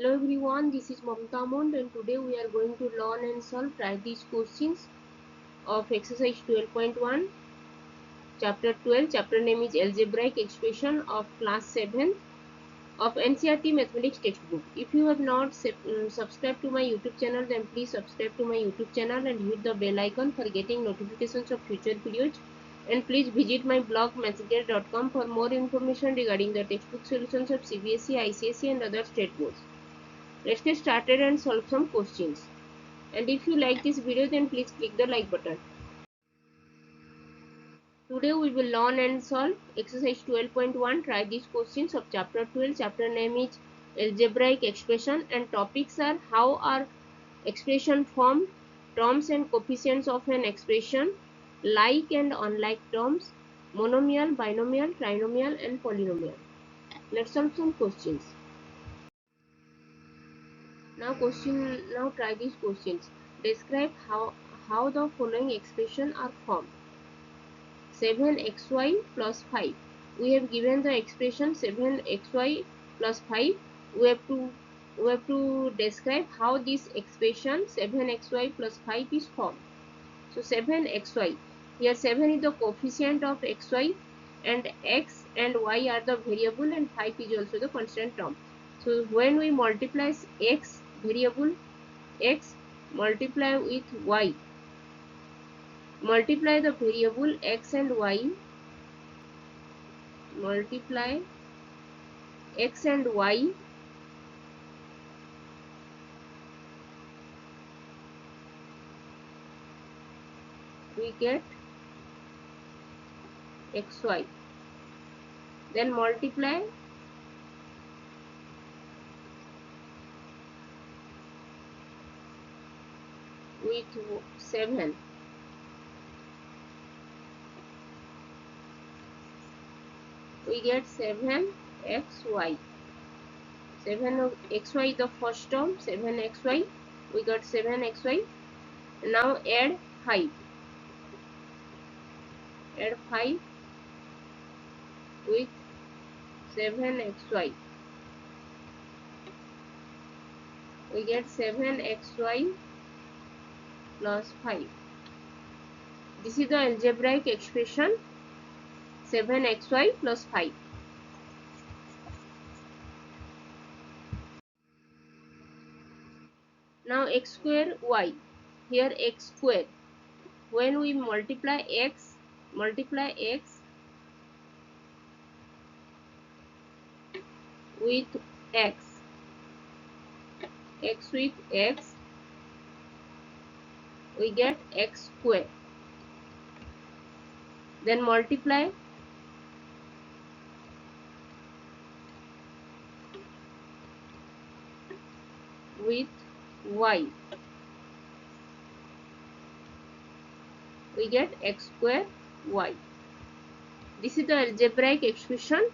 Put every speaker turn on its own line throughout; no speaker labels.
Hello everyone, this is Mamta Mund and today we are going to learn and solve try these questions of exercise 12.1, chapter 12. Chapter name is Algebraic Expression of class 7 of Ncert mathematics textbook. If you have not subscribed to my YouTube channel, then please subscribe to my YouTube channel and hit the bell icon for getting notifications of future videos. And please visit my blog mathsgear.com for more information regarding the textbook solutions of CBSE, ICSE and other state boards. Let's get started and solve some questions. And if you like this video, then please click the like button. Today we will learn and solve exercise 12.1. Try these questions of chapter 12. Chapter name is Algebraic Expression and topics are how are expression formed, terms and coefficients of an expression, like and unlike terms, monomial, binomial, trinomial and polynomial. Let's solve some questions. Now try these questions. Describe how the following expression are formed. 7xy plus 5. We have given the expression 7xy plus 5. We have to describe how this expression 7xy plus 5 is formed. So 7xy. Here 7 is the coefficient of xy and x and y are the variable and 5 is also the constant term. So when we multiply x variable x multiply with y, multiply the variable x and y, multiply x and y, we get xy, then multiply with 7, we get 7xy. 7xy the first term, 7xy, we got 7xy. Now add 5, add 5 with 7xy, we get 7xy plus 5. This is the algebraic expression 7xy plus 5. Now x square y, here x square, when we multiply x with x with x, we get x square, then multiply with y, we get x square y. This is the algebraic expression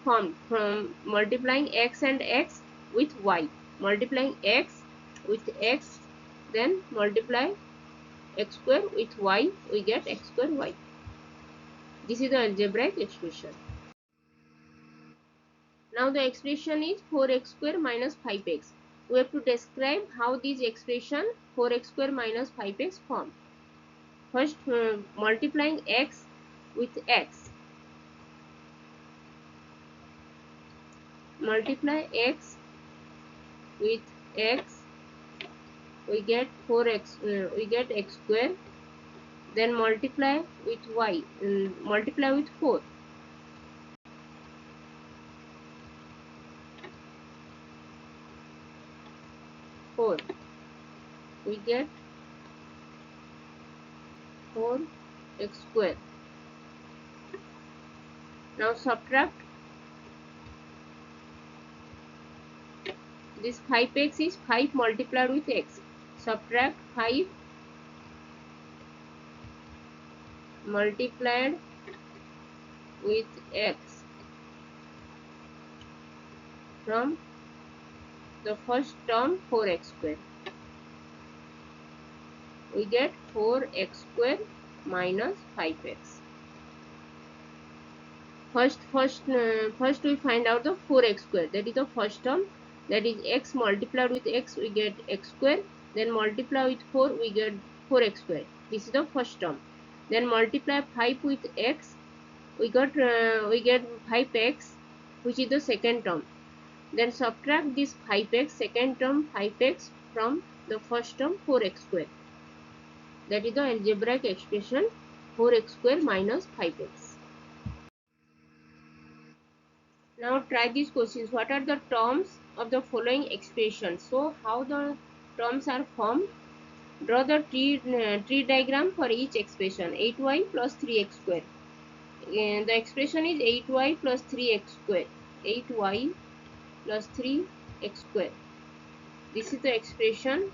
formed from multiplying x and x with y, multiplying x with x, then multiply x square with y, we get x square y. This is the algebraic expression. Now the expression is 4x square minus 5x. We have to describe how this expression 4x square minus 5x formed. First, multiplying x with x. Multiply x with x, we get 4x, we get x square. Then multiply with y, multiply with 4. 4, we get 4x square. Now subtract this 5x is 5 multiplied with x. Subtract 5 multiplied with x from the first term 4x square. We get 4x square minus 5x. First we find out the 4x square, that is the first term. that is x multiplied with x we get x square, then multiply with 4 we get 4x square. This is the first term. Then multiply 5 with x, we get 5x, which is the second term. Then subtract this 5x, second term 5x, from the first term 4x square. That is the algebraic expression 4x square minus 5x. Now try these questions. What are the terms of the following expressions? So how the terms are formed? Draw the tree diagram for each expression. 8y plus 3x square. The expression is 8y plus 3x square. 8y plus 3x square. This is the expression.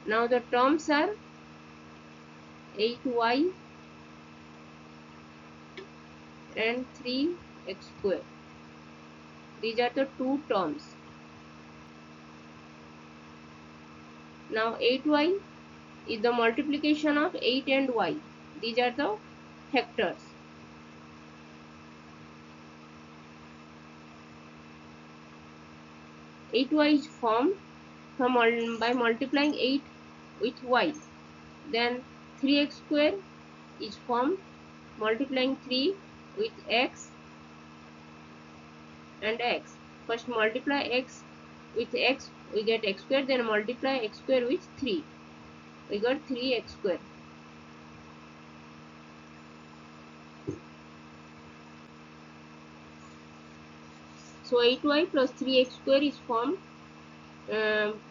Now the terms are 8y and 3x square. These are the two terms. Now 8y is the multiplication of 8 and y. These are the factors. 8y is formed by multiplying 8 with y. Then 3x square is formed multiplying 3 with x and x. First multiply x with x, we get x square, then multiply x square with 3, we got 3x square. So 8y plus 3x square is formed.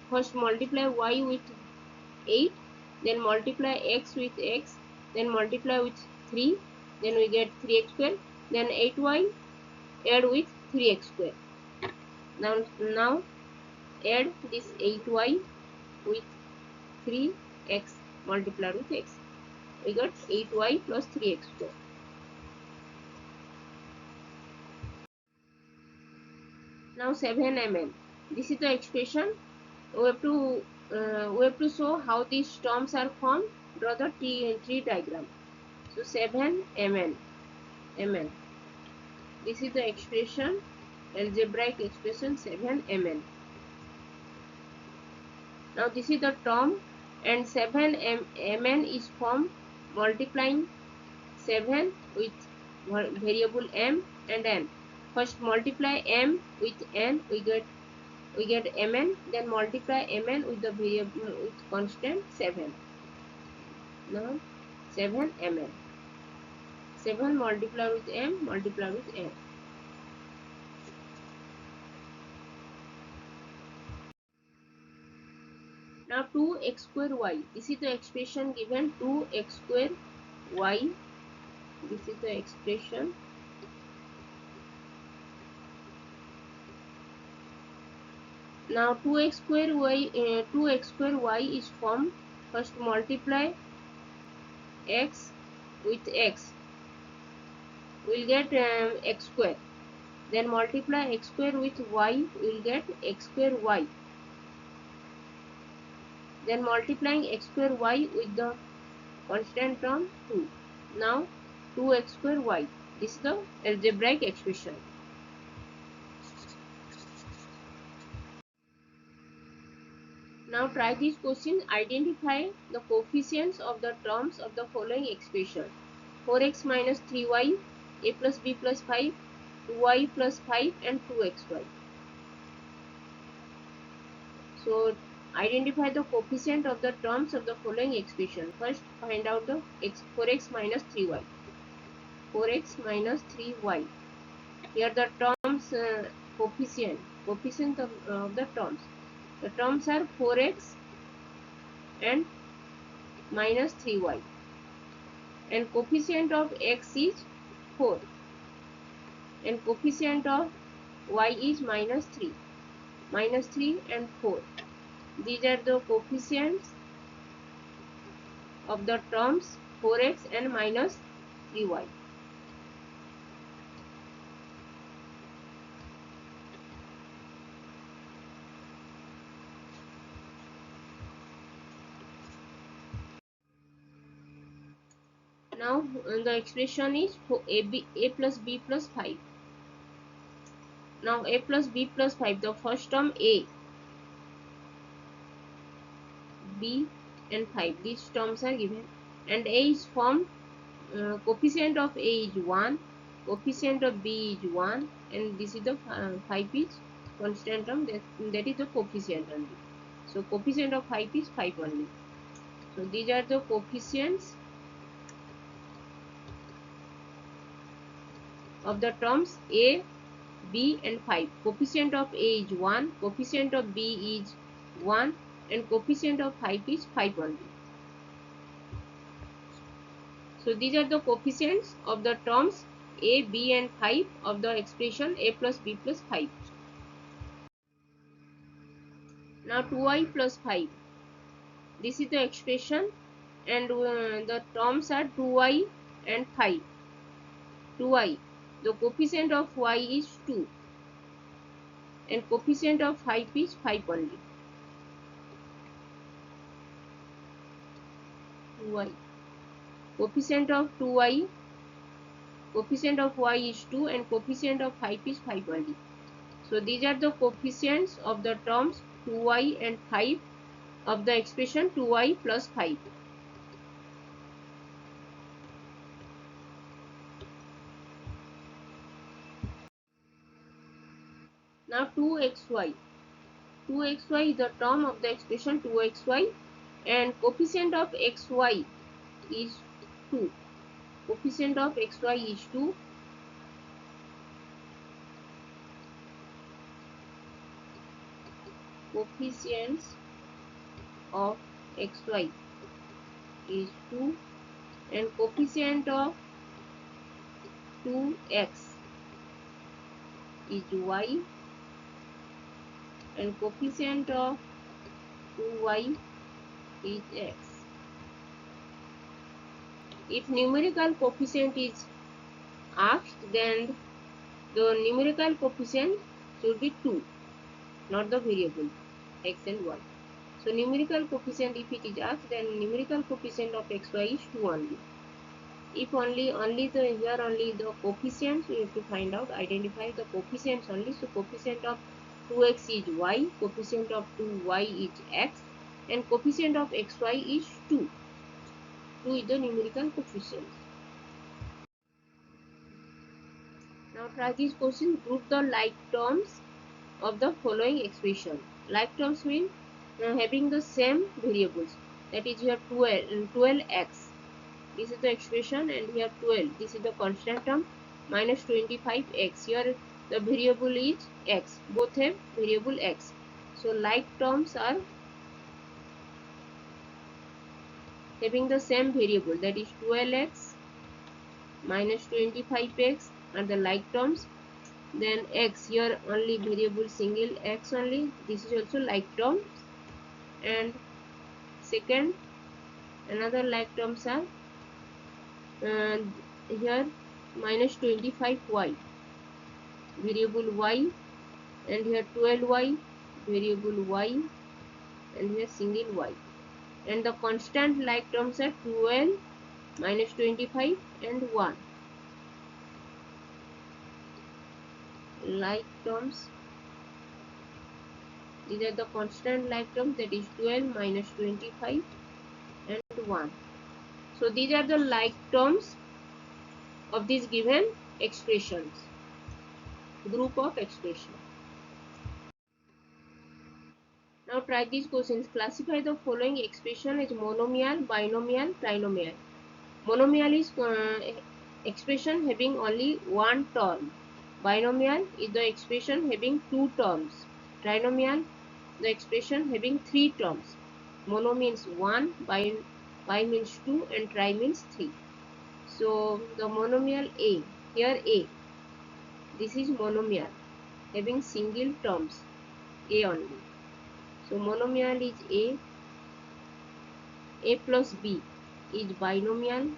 First multiply y with 8, then multiply x with x, then multiply with 3, then we get 3x square, then 8y add with 3x square. Now add this 8y with 3x multiplied with x. We got 8y plus 3x square. Now 7mn. This is the expression. We have to show how these terms are formed. Draw the tree diagram. So 7mn. This is the expression, algebraic expression 7mn. Now this is the term, and 7mn is formed multiplying 7 with variable m and n. First multiply m with n, we get mn, then multiply mn with the variable with constant 7. Now 7mn. 7 multiplied with m multiplied with n. Now 2x square y. This is the expression given, 2x square y. This is the expression. Now 2x square y is formed. First multiply x with x, we'll get x square. Then multiply x square with y, we'll get x square y. Then multiplying x square y with the constant term 2. Now 2x square y. This is the algebraic expression. Now try these questions. Identify the coefficients of the terms of the following expression. 4x minus 3y, a plus b plus 5, 2y plus 5 and 2xy. So identify the coefficient of the terms of the following expression. First find out the 4x minus 3y. 4x minus 3y. Here the terms coefficient of the terms. The terms are 4x and minus 3y. And coefficient of x is 4. And coefficient of y is minus 3. Minus 3 and 4. These are the coefficients of the terms 4x and minus 3y. Now the expression is for a plus b plus 5. Now a plus b plus 5, the first term a, b and 5, these terms are given, and a is formed, coefficient of a is 1, coefficient of b is 1, and this is the 5 is constant term, that is the coefficient only. So coefficient of 5 is 5 only. So these are the coefficients of the terms a, b and 5. Coefficient of a is 1, coefficient of b is 1, and coefficient of 5 is 5 only. So these are the coefficients of the terms a, b and 5 of the expression a plus b plus 5. Now 2i plus 5. This is the expression, and the terms are 2i and 5. 2i. The coefficient of y is 2, and coefficient of 5 is 5 only. 2i. Coefficient of 2i, coefficient of y is 2, and coefficient of 5 is 5 only. So these are the coefficients of the terms 2i and 5 of the expression 2i plus 5. Now 2xy. 2xy is the term of the expression 2xy, and coefficient of xy is 2. Coefficient of xy is 2. Coefficients of xy is 2, and coefficient of 2x is y, and coefficient of 2y is x. If numerical coefficient is asked, then the numerical coefficient should be 2, not the variable x and y. So numerical coefficient, if it is asked, then numerical coefficient of xy is 2 only. If only the coefficients we have to find out, identify the coefficients only. So coefficient of 2x is y, coefficient of 2y is x, and coefficient of xy is 2. 2 is the numerical coefficient. Now try this question. Group the like terms of the following expression. Like terms mean having the same variables. That is, here 12x. This is the expression, and here 12. This is the constant term, minus 25x. Here the variable is x. Both have variable x. So like terms are having the same variable, that is 12x minus 25x are the like terms. Then x, here only variable single x only. This is also like terms. And second, another like terms are here minus 25y, variable y, and here 12y, variable y, and here single y. And the constant like terms are 12, minus 25, and 1. Like terms, these are the constant like terms, that is 12, minus 25, and 1. So these are the like terms of these given expressions, group of expressions. Now try these questions. Classify the following expression as monomial, binomial, trinomial. Monomial is expression having only one term. Binomial is the expression having two terms. Trinomial, the expression having three terms. Mono means one, bi means two, and tri means three. So the monomial A, here A, this is monomial having single terms, A only. So monomial is A plus B is binomial.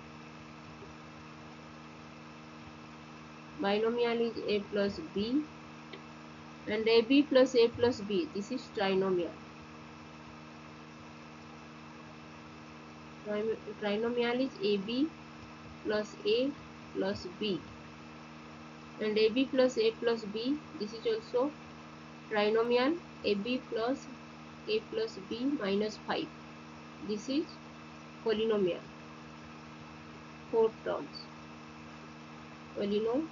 Binomial is A plus B, and AB plus A plus B, this is trinomial. Trinomial is AB plus A plus B, and AB plus A plus B, this is also trinomial. AB plus A plus B minus 5, this is polynomial. 4 terms. Polynomial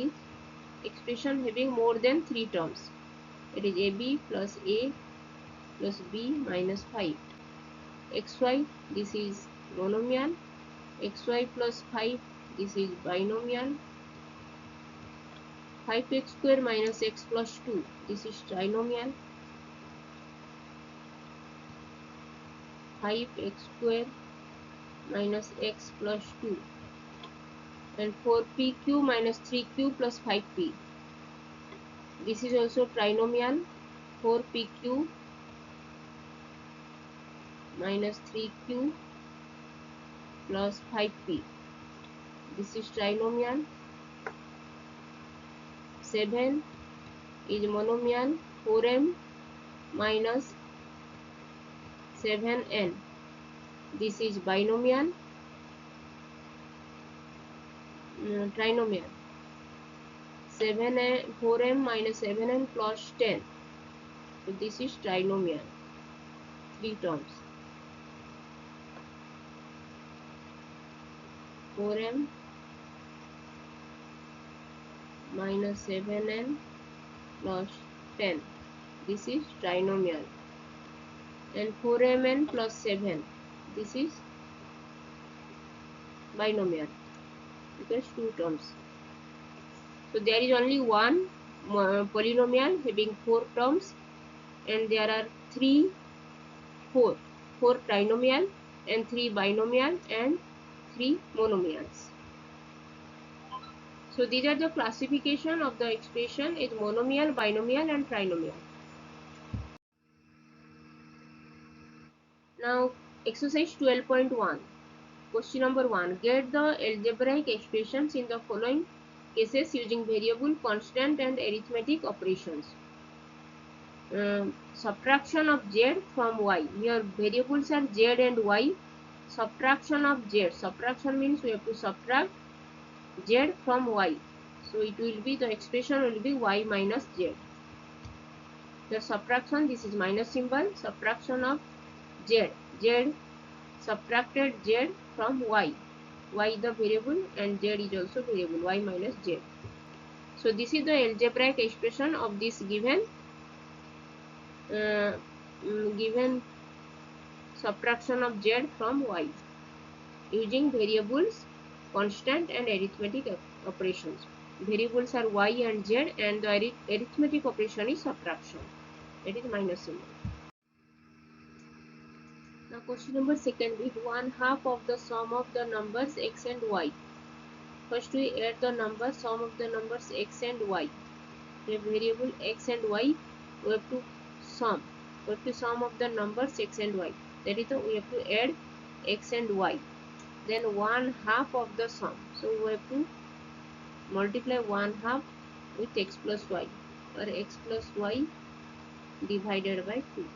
is expression having more than 3 terms. It is AB plus A plus B minus 5. XY, this is monomial. XY plus 5, this is binomial. 5x square minus x plus 2, this is trinomial. 5x square minus x plus 2, and 4pq minus 3q plus 5p, this is also trinomial. 4pq minus 3q plus 5p, this is trinomial. 7 is monomial. 4m minus 7n, this is binomial. Trinomial. 4m minus 7n plus 10, so this is trinomial. 3 terms. 4m minus 7n plus 10, this is trinomial, and 4mn plus 7, this is binomial, because 2 terms. So there is only one polynomial having 4 terms, and there are 4 trinomial and 3 binomial and 3 monomials. So these are the classification of the expression is monomial, binomial and trinomial. Now exercise 12.1. Question number 1. Get the algebraic expressions in the following cases using variable, constant and arithmetic operations. Subtraction of z from y. Here variables are z and y. Subtraction of z. Subtraction means we have to subtract z from y. So it will be, the expression will be y minus z. The subtraction, this is minus symbol. Subtraction of z. Z subtracted z from y. Y the variable and z is also variable, y minus z. So this is the algebraic expression of this given subtraction of z from y using variables, constant and arithmetic operations. Variables are y and z, and the arithmetic operation is subtraction, that is minus symbol. Now question number 2 is 1/2 of the sum of the numbers x and y. First we add the numbers, sum of the numbers x and y. We have variable x and y, we have to sum. We have to sum of the numbers x and y. That is, we have to add x and y. Then 1/2 of the sum. So we have to multiply 1/2 with x plus y, or x plus y divided by 2.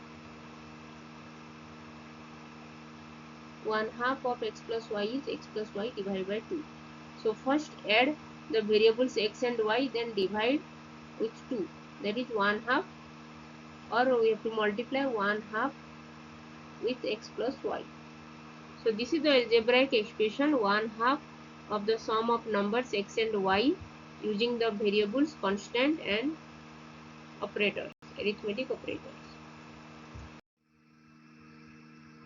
1/2 of x plus y is x plus y divided by 2. So first add the variables x and y, then divide with 2. That is 1/2, or we have to multiply 1/2 with x plus y. So this is the algebraic expression 1/2 of the sum of numbers x and y using the variables, constant and operators, arithmetic operators.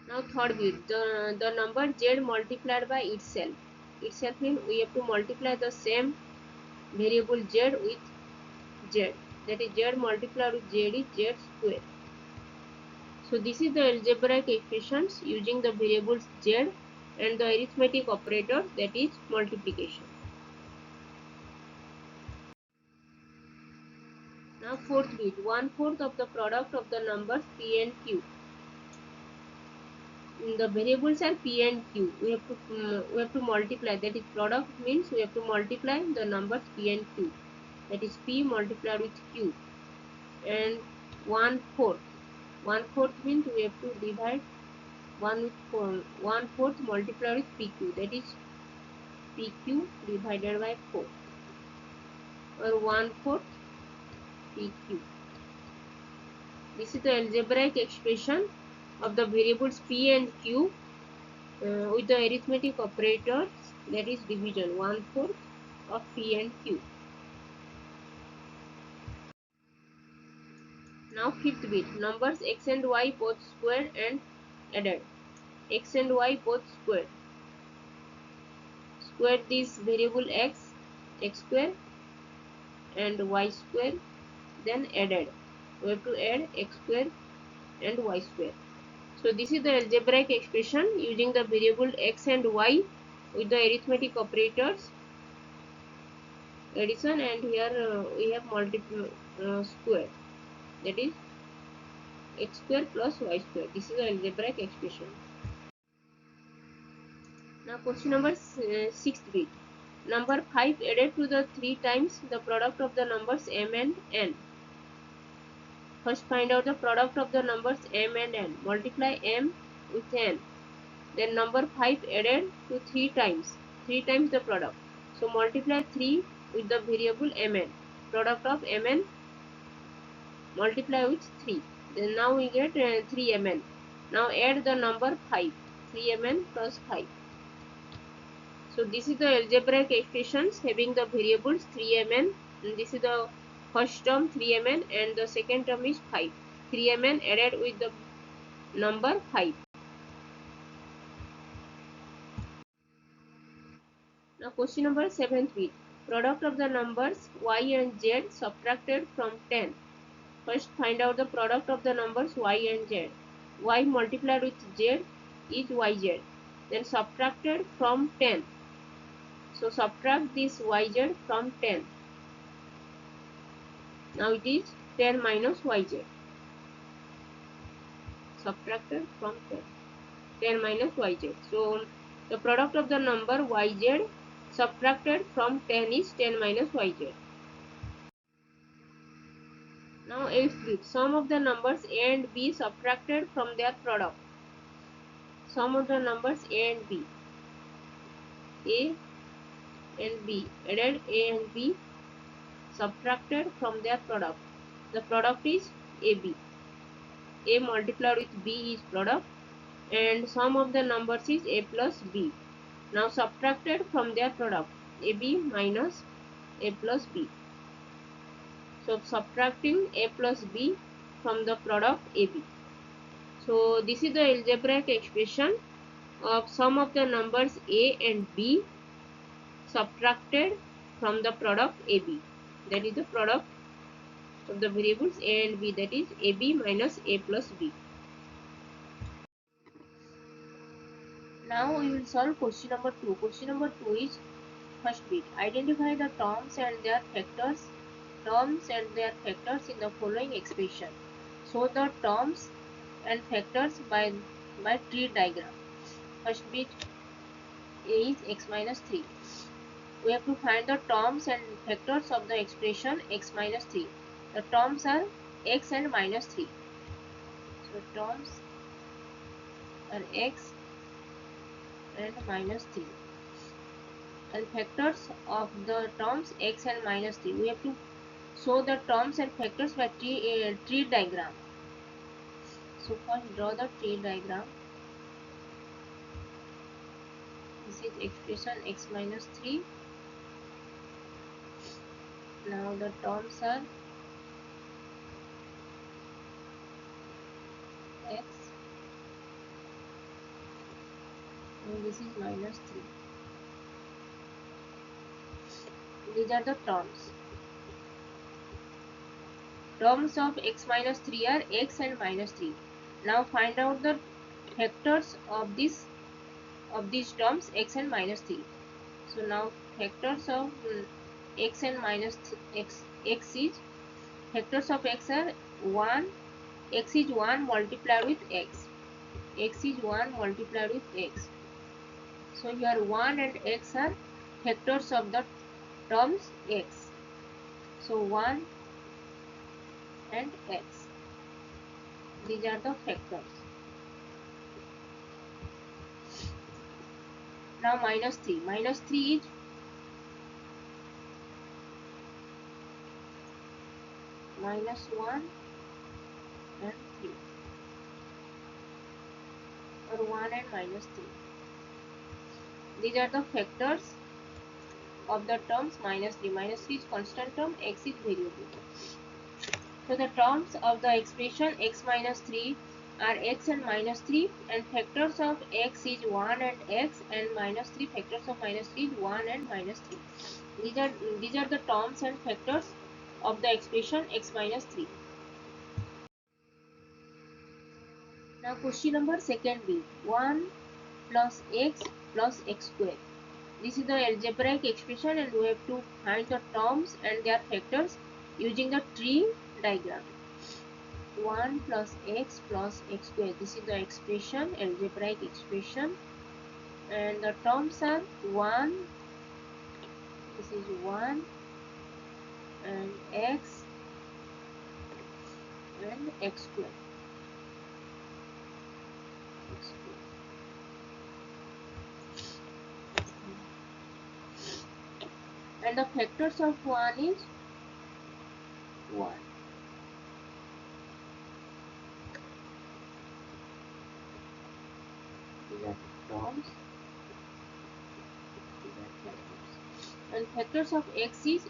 Now third bit, the number z multiplied by itself. Itself means we have to multiply the same variable z with z. That is, z multiplied with z is z square. So this is the algebraic expressions using the variables z and the arithmetic operator, that is multiplication. Now fourth bit, 1/4 of the product of the numbers p and q. The variables are p and q. We have to multiply. That is, product means we have to multiply the numbers p and q. That is, p multiplied with q. And 1/4. 1/4 means we have to divide 1 with 4, 1/4 multiplied with PQ, that is PQ divided by 4, or 1/4 PQ. This is the algebraic expression of the variables P and Q with the arithmetic operators, that is division, 1/4 of P and Q. Now fifth bit, numbers x and y both squared and added. X and y both squared. Square this variable x square and y square, then added. We have to add x square and y square. So this is the algebraic expression using the variable x and y with the arithmetic operators addition, and here we have multiple square, that is x square plus y square. This is the algebraic expression. Now question number 6th bit. Number 5 added to the 3 times the product of the numbers m and n. First find out the product of the numbers m and n. Multiply m with n. Then number 5 added to 3 times. 3 times the product. So multiply 3 with the variable mn. Product of mn multiply with 3. Then now we get 3mn. Now add the number 5. 3mn plus 5. So this is the algebraic expressions having the variables 3mn. And this is the first term 3mn and the second term is 5. 3mn added with the number 5. Now question number 7th bit. Product of the numbers y and z subtracted from 10. First find out the product of the numbers y and z. Y multiplied with z is yz. Then subtracted from 10. So subtract this yz from 10. Now it is 10 minus yz. Subtracted from 10. 10 minus yz. So the product of the number yz subtracted from 10 is 10 minus yz. Now 8th bit. Sum of the numbers a and b subtracted from their product. Sum of the numbers a and b. A and b. Added a and b subtracted from their product. The product is ab. A multiplied with b is product, and sum of the numbers is a plus b. Now subtracted from their product, ab minus a plus b. So subtracting a plus b from the product ab. So this is the algebraic expression of sum of the numbers a and b subtracted from the product ab. That is the product of the variables a and b, that is ab minus a plus b. Now we will solve question number 2. Question number 2 is first bit. Identify the terms and their factors in the following expression. Show the terms and factors by tree diagram. First bit A is x minus 3. We have to find the terms and factors of the expression x minus 3. The terms are x and minus 3. So terms are x and minus 3. And factors of the terms x and minus 3. We have to show the terms and factors by tree diagram. So first draw the tree diagram. This is expression x minus 3. Now the terms are x and this is minus 3. These are the terms. Terms of x minus 3 are x and minus 3. Now find out the factors of these terms x and minus 3. So now factors of x and minus x is, factors of x are 1, x is 1 multiplied with x. X is 1 multiplied with x. So here 1 and x are factors of the terms x. So 1 and x. These are the factors. Now minus 3. Minus 3 is minus 1 and 3, or 1 and minus 3. These are the factors of the terms minus 3. Minus 3 is constant term, x is variable. So the terms of the expression x minus 3 are x and minus 3, and factors of x is 1 and x, and minus 3 factors of minus 3 is 1 and minus 3. These are the terms and factors of the expression x minus 3. Now question number second B. 1 plus x square. This is the algebraic expression, and we have to find the terms and their factors using the tree diagram. 1 plus x square. This is the expression, algebraic expression, and the terms are 1, this is 1, and x square. And the factors of 1 is 1. These are terms. These are factors. And factors of x is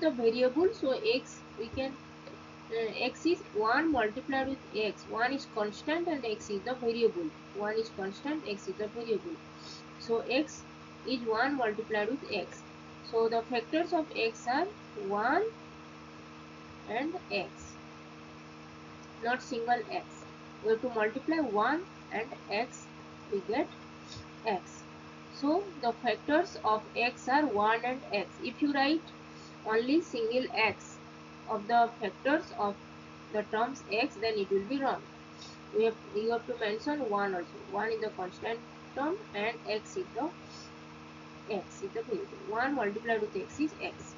the variable, so x we can x is 1 multiplied with x. 1 is constant and x is the variable. 1 is constant, x is the variable. So x is 1 multiplied with x. So the factors of x are 1 and x, not single x. We have to multiply 1 and x, we get x. So the factors of x are 1 and x. If you write only single x of the factors of the terms x, then it will be wrong. You have to mention 1 also. 1 is the constant term and x is the variable. 1 multiplied with x is x.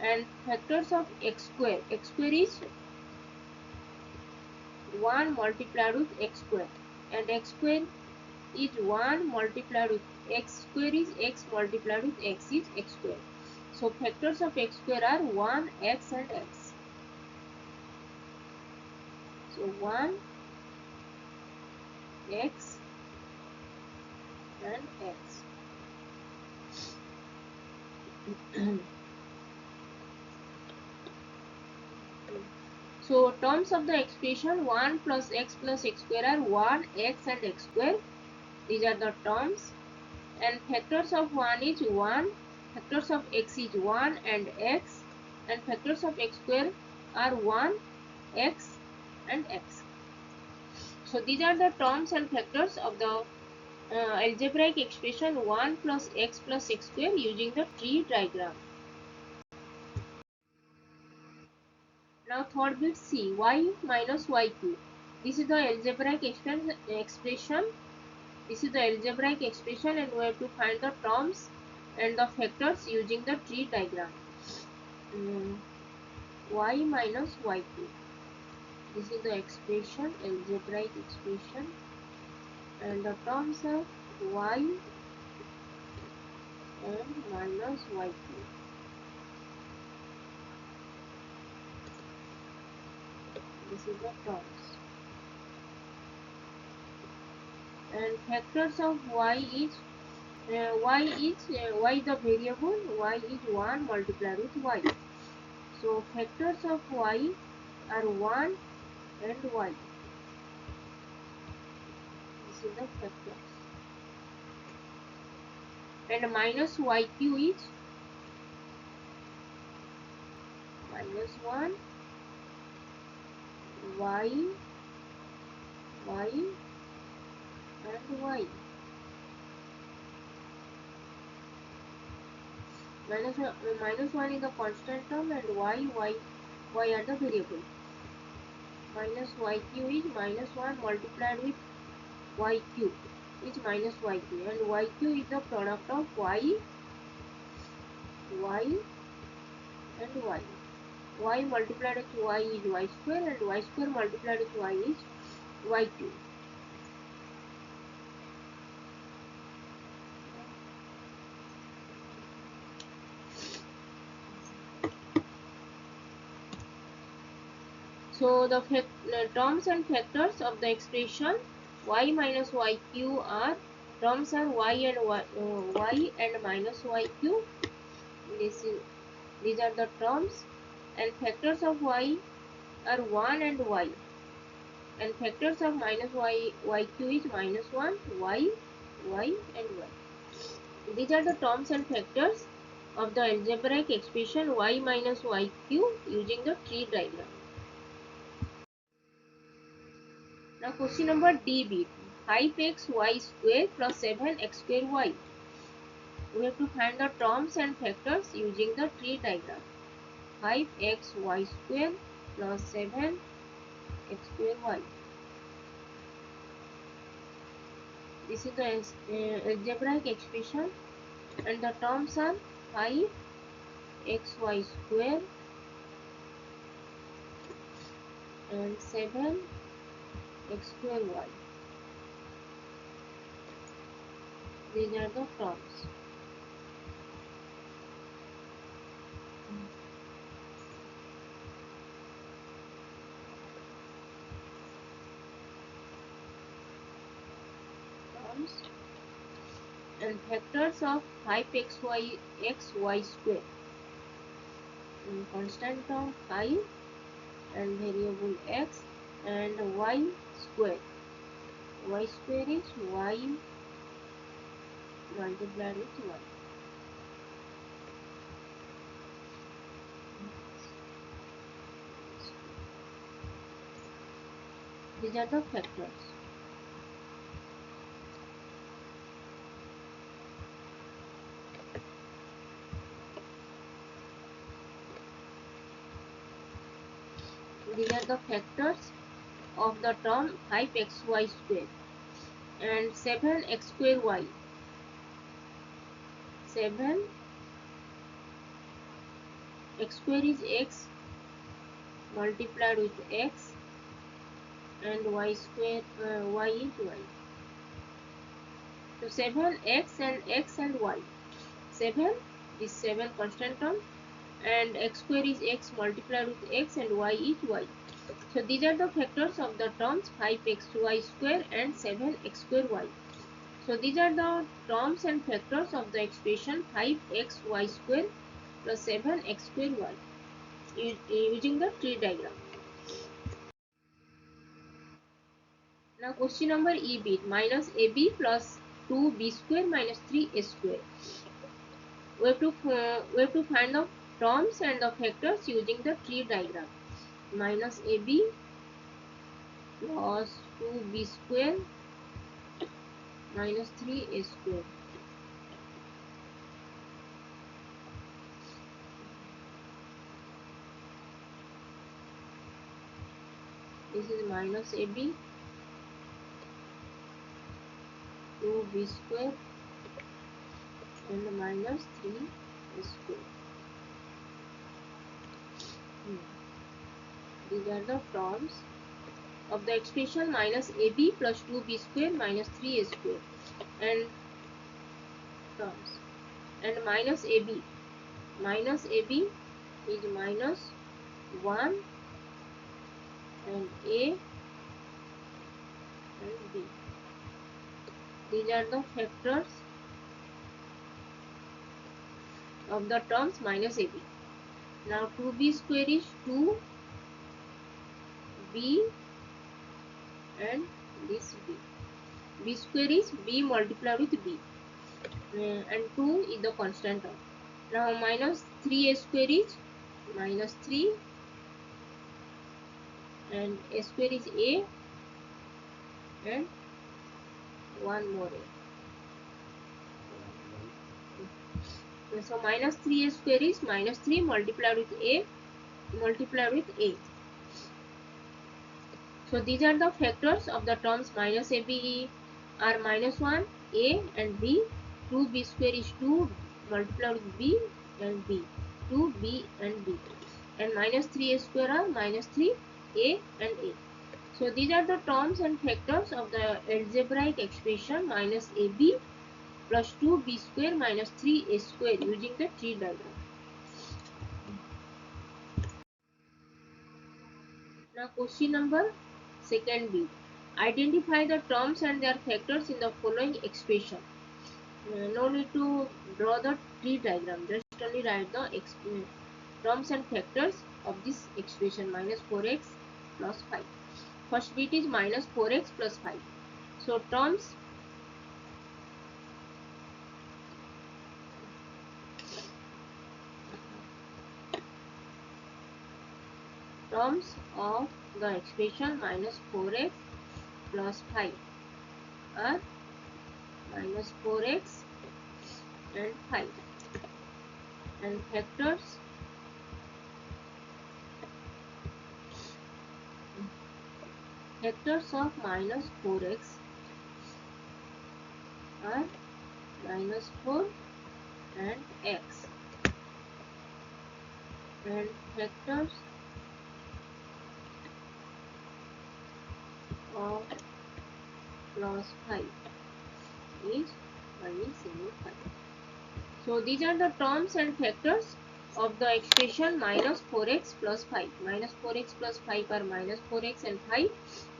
And factors of x square. X square is 1 multiplied with x square, and x square is 1 multiplied with x square is x multiplied with x is x square. So factors of x square are 1, x and x. So 1, x and x. So terms of the expression 1 plus x square are 1, x and x square. These are the terms. And factors of 1 is 1, factors of x is 1 and x, and factors of x square are 1, x and x. So these are the terms and factors of the algebraic expression 1 plus x square using the tree diagram. Now third bit C, y minus yq. This is the algebraic expression. This is the algebraic expression, and we have to find the terms and the factors using the tree diagram. Y minus yq. This is the expression, algebraic expression, and the terms are y and minus yq. This is the terms. And factors of y is y the variable, y is 1 multiplied with y. So factors of y are 1 and y. This is the factors. And minus yq is minus 1 y and y. Minus 1 is the constant term, and y are the variable. Minus yq is minus 1 multiplied with yq is minus yq, and yq is the product of y and y. Y multiplied with y is y square, and y square multiplied with y is yq. So the terms and factors of the expression y minus yq are, terms are y and y and minus yq. These are the terms, and factors of y are 1 and y, and factors of minus yq is minus 1, y and y. These are the terms and factors of the algebraic expression y minus yq using the tree diagram. Now question number D. 5xy square plus 7x square y. We have to find the terms and factors using the tree diagram. 5xy square plus 7x square y. This is the algebraic expression, and the terms are 5xy square and 7x square y. These are the terms. And factors of 5xy square. Constant term 5 and variable x, and y square. Y square is y multiplied with 1. These are the factors. These are the factors of the term 5xy square and 7x square y. 7x square is x multiplied with x, and y square y is y. So 7x and x and y. 7 is 7 constant term, and x square is x multiplied with x, and y is y. So these are the factors of the terms 5xy square and 7x square y. So these are the terms and factors of the expression 5xy square plus 7x square y using the tree diagram. Now question number E. Minus AB plus 2b square minus 3a square. We have to find the terms and the factors using the tree diagram. Minus AB plus 2b square minus 3a square. This is minus AB, 2b square and minus 3a square. These are the terms of the expression minus AB plus 2b square minus 3a square, and terms. And minus AB is minus 1 and A and B. These are the factors of the terms minus AB. Now 2b square is 2b and this b. B square is b multiplied with b, and 2 is the constant term. Now minus 3a square is minus 3, and a square is a, and one more a. So minus 3a square is minus 3 multiplied with a multiplied with a. So these are the factors of the terms minus AB are minus 1, a and b. 2b square is 2 multiplied with b and b. 2b and b. And minus 3a square are minus 3, a and a. So these are the terms and factors of the algebraic expression minus AB plus 2b square minus 3a square using the tree diagram. Now question number second B. Identify the terms and their factors in the following expression. No need to draw the tree diagram, just only write the terms and factors of this expression minus 4x plus 5. First bit is minus 4x plus 5. So terms of the expression minus 4x plus 5 are minus 4x and 5, and factors of minus 4x are minus 4 and x, and factors of plus 5 is only single 5. So these are the terms and factors of the expression minus 4x plus 5. Minus 4x plus 5 are minus 4x and 5.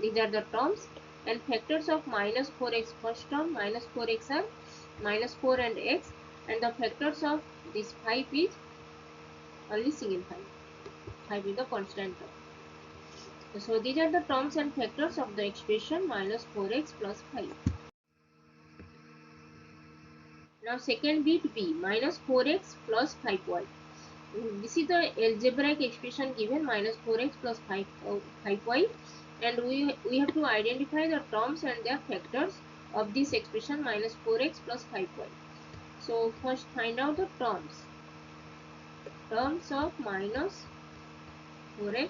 These are the terms, and factors of minus 4x first term minus 4x are minus 4 and x, and the factors of this 5 is only single 5. 5 is the constant term. So these are the terms and factors of the expression minus 4x plus 5. Now second bit B, minus 4x plus 5y. This is the algebraic expression given minus 4x plus 5y, and we have to identify the terms and their factors of this expression minus 4x plus 5y. So first find out the terms of minus 4x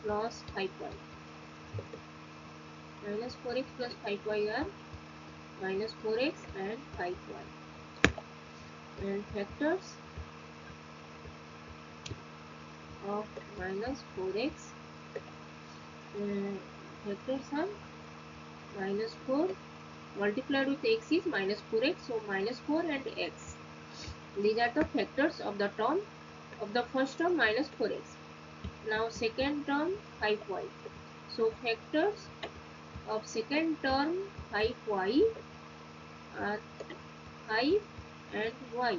plus 5y. Minus 4x plus 5y are minus 4x and 5y, and factors of minus 4x factors are minus 4 multiplied with x is minus 4x, so minus 4 and x. These are the factors of the term of the first term minus 4x. Now second term 5y. So factors of second term 5y are 5 and y.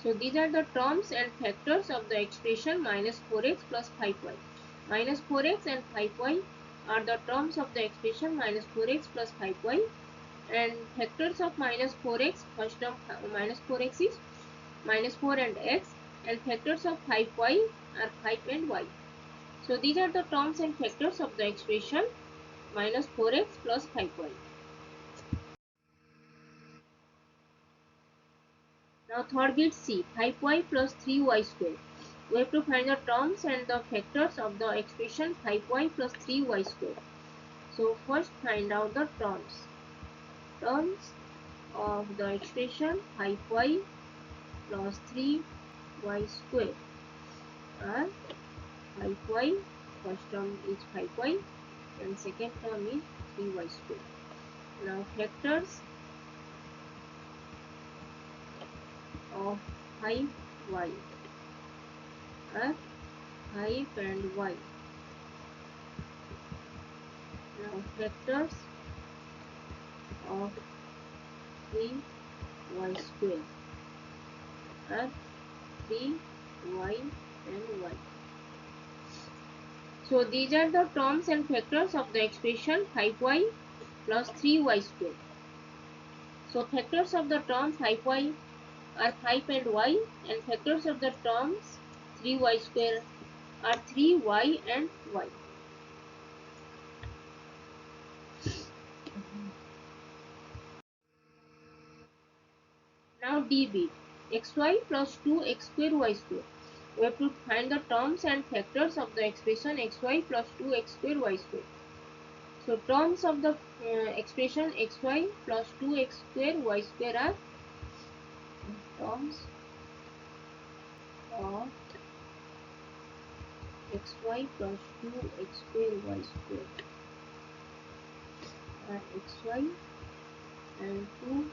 So these are the terms and factors of the expression minus 4x plus 5y. Minus 4x and 5y are the terms of the expression minus 4x plus 5y, and factors of minus 4x, first term minus 4x is minus 4 and x, and factors of 5y are 5 and y. So these are the terms and factors of the expression minus 4x plus 5y. Now third bit C, 5y plus 3y square. We have to find the terms and the factors of the expression 5y plus 3y square. So first find out the terms of the expression 5y plus 3y square are 5y, first term is 5y and second term is 3y square. Now factors of 5y are 5 and y. Now factors of 3y square are 3y and y. So these are the terms and factors of the expression 5y plus 3y square. So factors of the term 5y are 5 and y, and factors of the terms 3y square are 3y and y. Now db, xy plus 2x square y square. We have to find the terms and factors of the expression xy plus 2x square y square. So terms of the expression xy plus 2x square y square are terms of xy plus 2x square y square are xy and 2x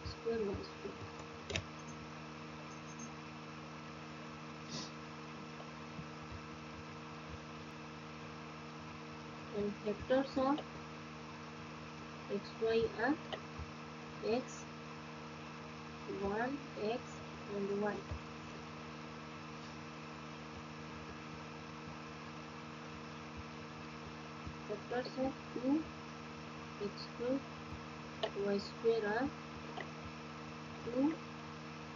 square y square. and factors of xy are x, 1, x and y. Factors of 2 x square y square are 2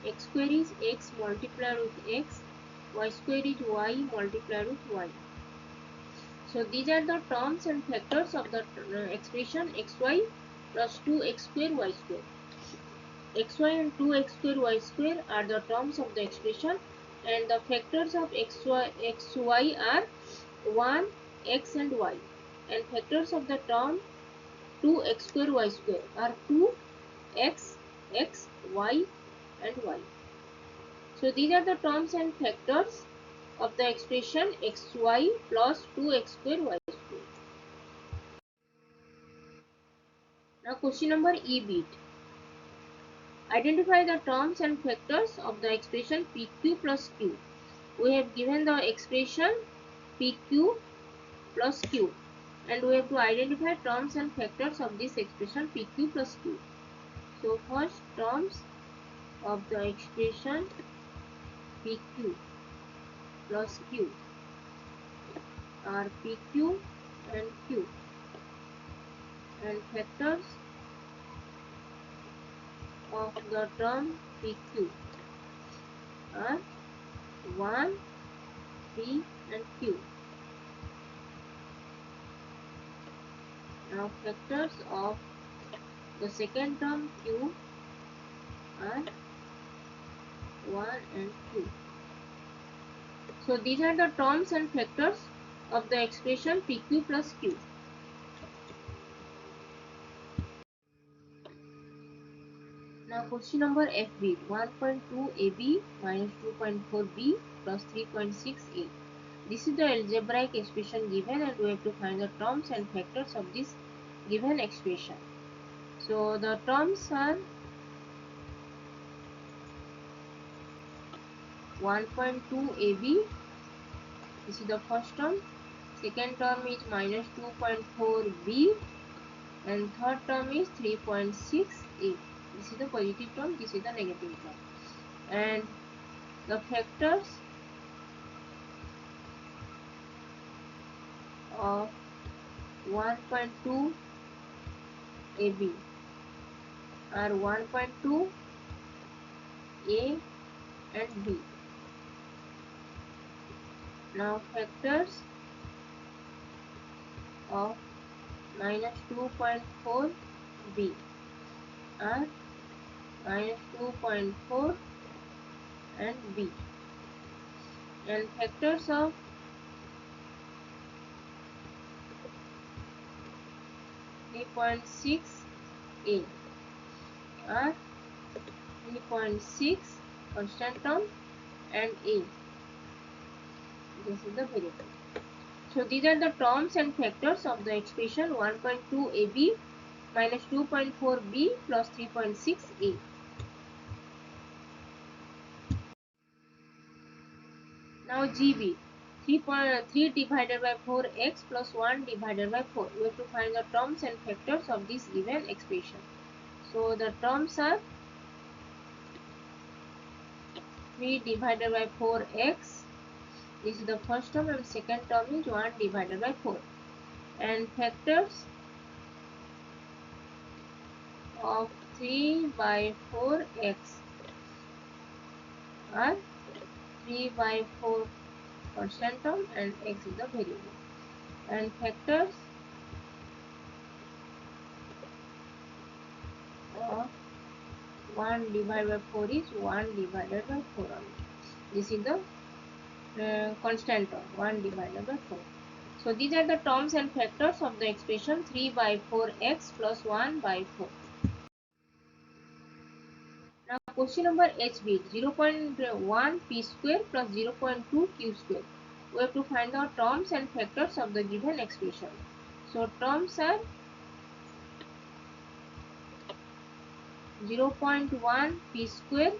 x square is x multiplied with x, y square is y multiplied with y. So these are the terms and factors of the expression xy plus 2x square y square. Xy and 2x square y square are the terms of the expression, and the factors of xy are 1, x and y, and factors of the term 2x square y square are 2, x, x, y and y. So these are the terms and factors of the expression xy plus 2x square y square. Now question number E bit. Identify the terms and factors of the expression PQ plus Q. We have given the expression PQ plus Q, and we have to identify terms and factors of this expression PQ plus Q. So first, terms of the expression PQ plus Q are PQ and Q, and factors of the term PQ are 1, P and Q. Now factors of the second term Q are 1 and Q. So these are the terms and factors of the expression PQ plus Q. Now question number FB, 1.2 AB minus 2.4 B plus 3.6 A. This is the algebraic expression given, and we have to find the terms and factors of this given expression. So the terms are 1.2 AB, this is the first term. Second term is minus 2.4 B, and third term is 3.6 A. This is the positive term, this is the negative term. And the factors of 1.2 AB are 1.2 A and B. Now factors of minus 2.4 B are minus 2.4 and B, and factors of 3.6 A are 3.6 constant term and A, this is the variable. So these are the terms and factors of the expression 1.2 AB minus 2.4 B plus 3.6 A. Now GB, 3 divided by 4x plus 1 divided by 4. We have to find the terms and factors of this given expression. So the terms are 3 divided by 4x, this is the first term, and second term is 1 divided by 4. And factors of 3 by 4x are 3 by 4 constant term and x is the variable. And factors of 1 divided by 4 is 1 divided by 4 only. This is the constant term, 1 divided by 4. So these are the terms and factors of the expression 3 by 4x plus 1 by 4. Now question number HB, 0.1 P square plus 0.2 Q square. We have to find out terms and factors of the given expression. So terms are 0.1 P square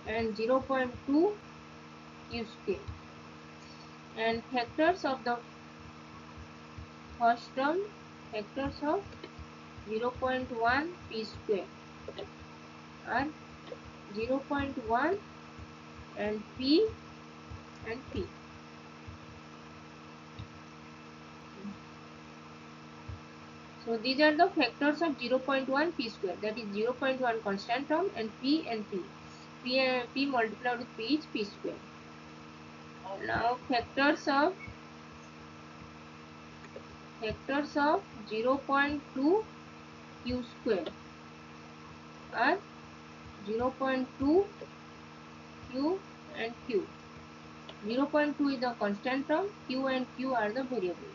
and 0.2 Q square, and factors of first term factors of 0.1 p square are 0.1 and p and p. So these are the factors of 0.1 p square, that is 0.1 constant term and p and p. P multiplied with p is p square. Now factors of 0.2 q square are 0.2 q and q. 0.2 is the constant term, q and q are the variable.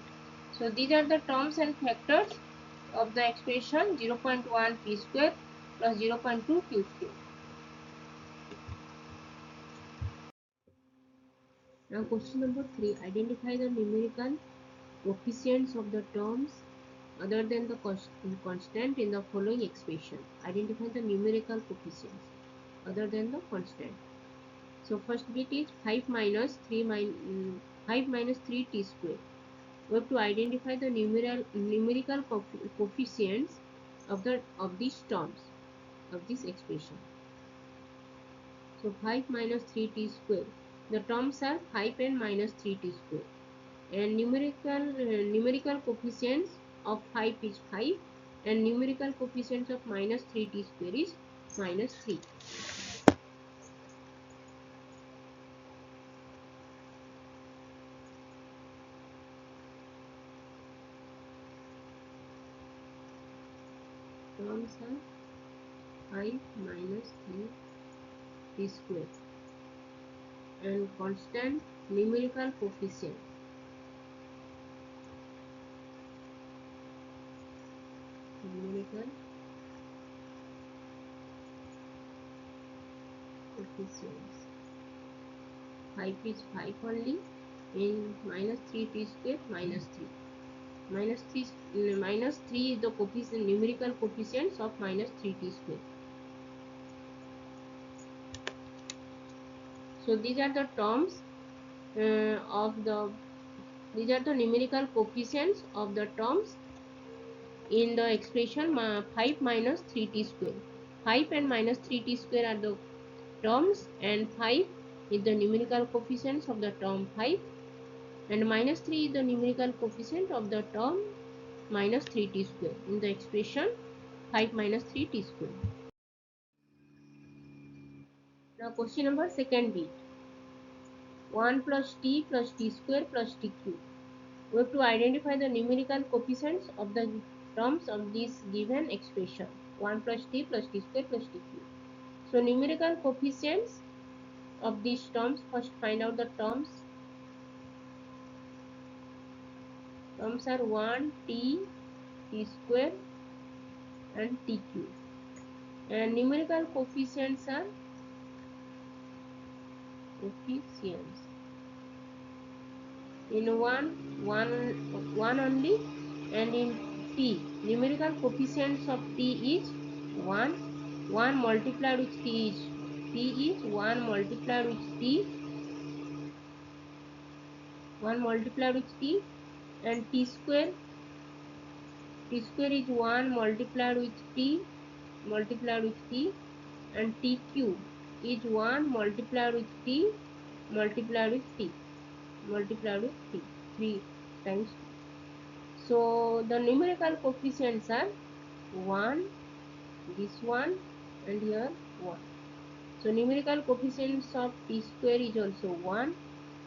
So these are the terms and factors of the expression 0.1 p square plus 0.2 q square. Now question number 3. Identify the numerical coefficients of the terms other than the constant in the following expression. Identify the numerical coefficients other than the constant. So first bit is 5 minus 3 t square. We have to identify the numerical coefficients of these terms of this expression. So 5 minus 3t square. The terms are 5 and minus 3t square. And numerical coefficients of 5 is 5 and numerical coefficients of minus 3t square is minus 3. Terms are 5 minus 3t square and constant numerical coefficient. Numerical coefficients. 5 is 5 only, in minus 3t square minus 3. Minus 3 is the coefficient, numerical coefficients of minus 3t square. So these are the terms these are the numerical coefficients of the terms in the expression 5 minus 3t square. 5 and minus 3t square are the terms and 5 is the numerical coefficients of the term 5 and minus 3 is the numerical coefficient of the term minus 3t square in the expression 5 minus 3t square. Now question number second bit. 1 plus t square plus t cube. We have to identify the numerical coefficients of the terms of this given expression 1 plus t square plus t cube. So numerical coefficients of these terms, first find out the terms. Terms are 1 t square and t cube and numerical coefficients are in 1 only, and in t numerical coefficients of t is 1 multiplied with t is 1 multiplied with t 1 multiplied with t, and t square is 1 multiplied with t and t cube is 1 multiplied with t multiplied with t 3 times. So the numerical coefficients are 1, this one, and here 1. So numerical coefficients of t square is also 1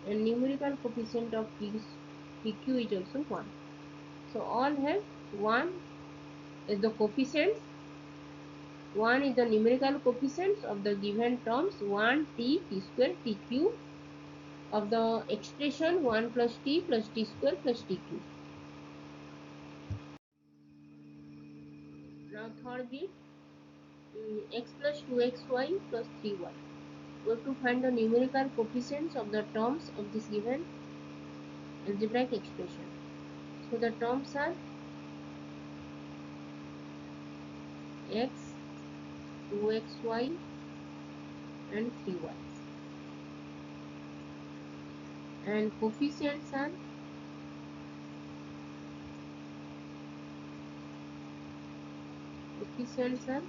and numerical coefficient of tq is also 1. So all have 1 as the coefficients. 1 is the numerical coefficients of the given terms 1 t square t cube of the expression 1 plus t square plus t cube. Now third bit, x plus 2xy plus 3y. We have to find the numerical coefficients of the terms of this given algebraic expression. So the terms are x, 2xy and 3y, and coefficients are coefficients are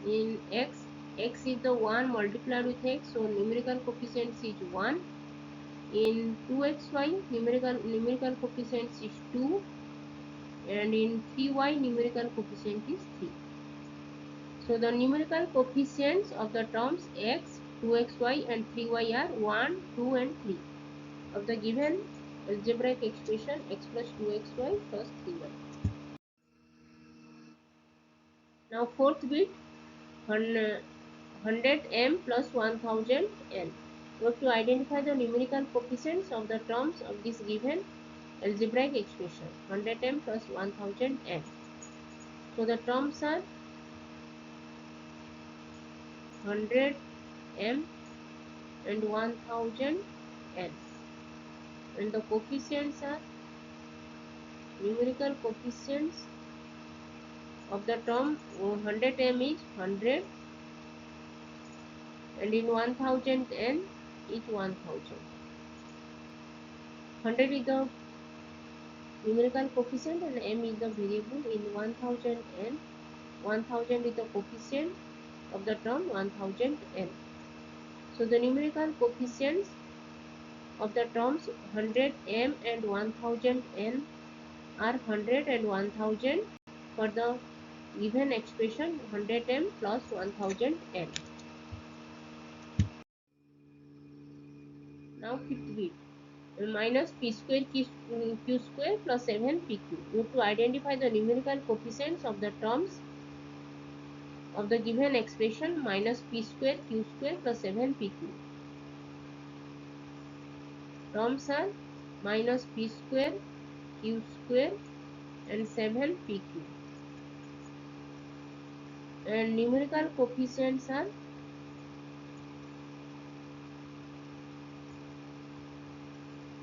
in x is the 1 multiplied with x, so numerical coefficients is 1. In 2xy, numerical coefficients is 2, and in 3y, numerical coefficient is 3. So the numerical coefficients of the terms x, 2xy and 3y are 1, 2 and 3 of the given algebraic expression x plus 2xy plus 3y. Now fourth bit, 100m plus 1000n. We have to identify the numerical coefficients of the terms of this given algebraic expression 100m plus 1000n. So the terms are 100m and 1000n, and the coefficients are numerical coefficients of the term 100m is 100, and in 1000n is 1000. 100 is the numerical coefficient and m is the variable. In 1000n, 1000 is the coefficient of the term 1000n. So the numerical coefficients of the terms 100m and 1000n are 100 and 1000 for the given expression 100m plus 1000n. Now fifth bit, minus p square q square plus 7pq. We have to identify the numerical coefficients of the terms of the given expression minus p square q square plus 7pq. Terms are minus p square q square and 7pq, and numerical coefficients are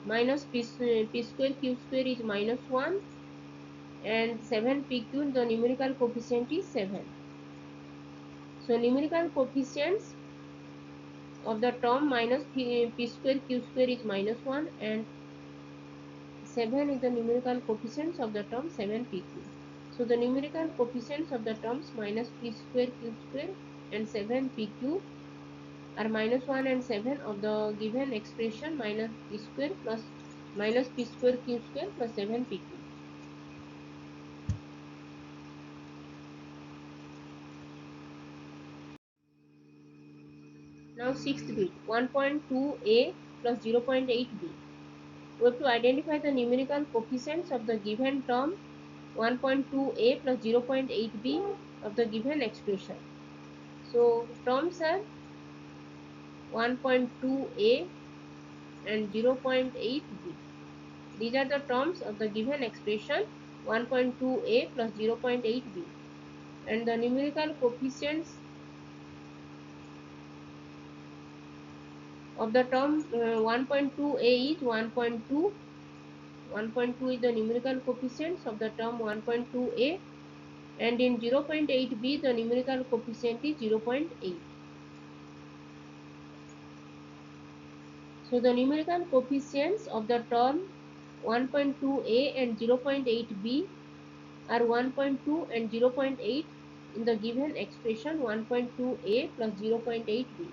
minus p square q square is minus 1, and 7pq, the numerical coefficient is 7. So numerical coefficients of the term minus p square q square is minus 1, and 7 is the numerical coefficients of the term 7pq. So the numerical coefficients of the terms minus p square q square and 7pq are minus 1 and 7 of the given expression minus p square q square plus 7pq. Now sixth bit, 1.2a plus 0.8b. We have to identify the numerical coefficients of the given term 1.2a plus 0.8b of the given expression. So terms are 1.2a and 0.8b. These are the terms of the given expression 1.2a plus 0.8b, and the numerical coefficients of the term 1.2a is 1.2. 1.2 is the numerical coefficients of the term 1.2a, and in 0.8b the numerical coefficient is 0.8. So the numerical coefficients of the term 1.2a and 0.8b are 1.2 and 0.8 in the given expression 1.2a plus 0.8b.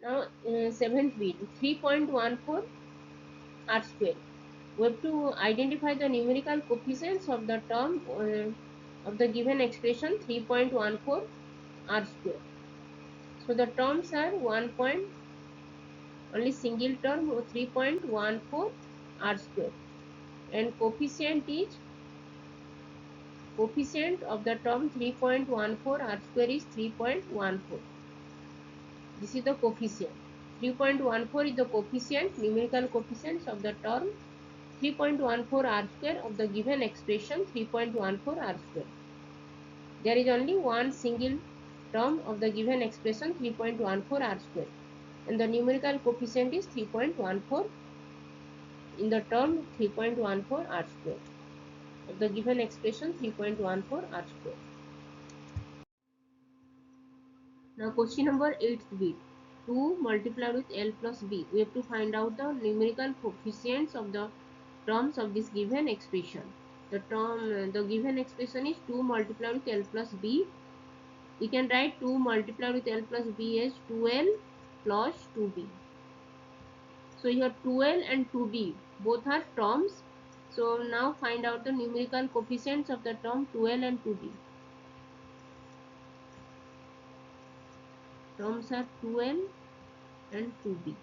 Now seventh bit, 3.14 r square. We have to identify the numerical coefficients of the term of the given expression 3.14 r square. So the terms are only single term 3.14 r square, and coefficient of the term 3.14 r square is 3.14. This is the coefficient. 3.14 is the coefficient, numerical coefficients of the term 3.14 r square of the given expression 3.14 r square. There is only one single term of the given expression 3.14 r square, and the numerical coefficient is 3.14 in the term 3.14 r square of the given expression 3.14 r square. Now question number 8th bit, 2 multiplied with L plus B. We have to find out the numerical coefficients of the terms of this given expression. the given expression is 2 multiplied with L plus B. We can write 2 multiplied with L plus B as 2L plus 2B. So here 2L and 2B both are terms. So now find out the numerical coefficients of the term 2L and 2B. Terms are 2L and 2B.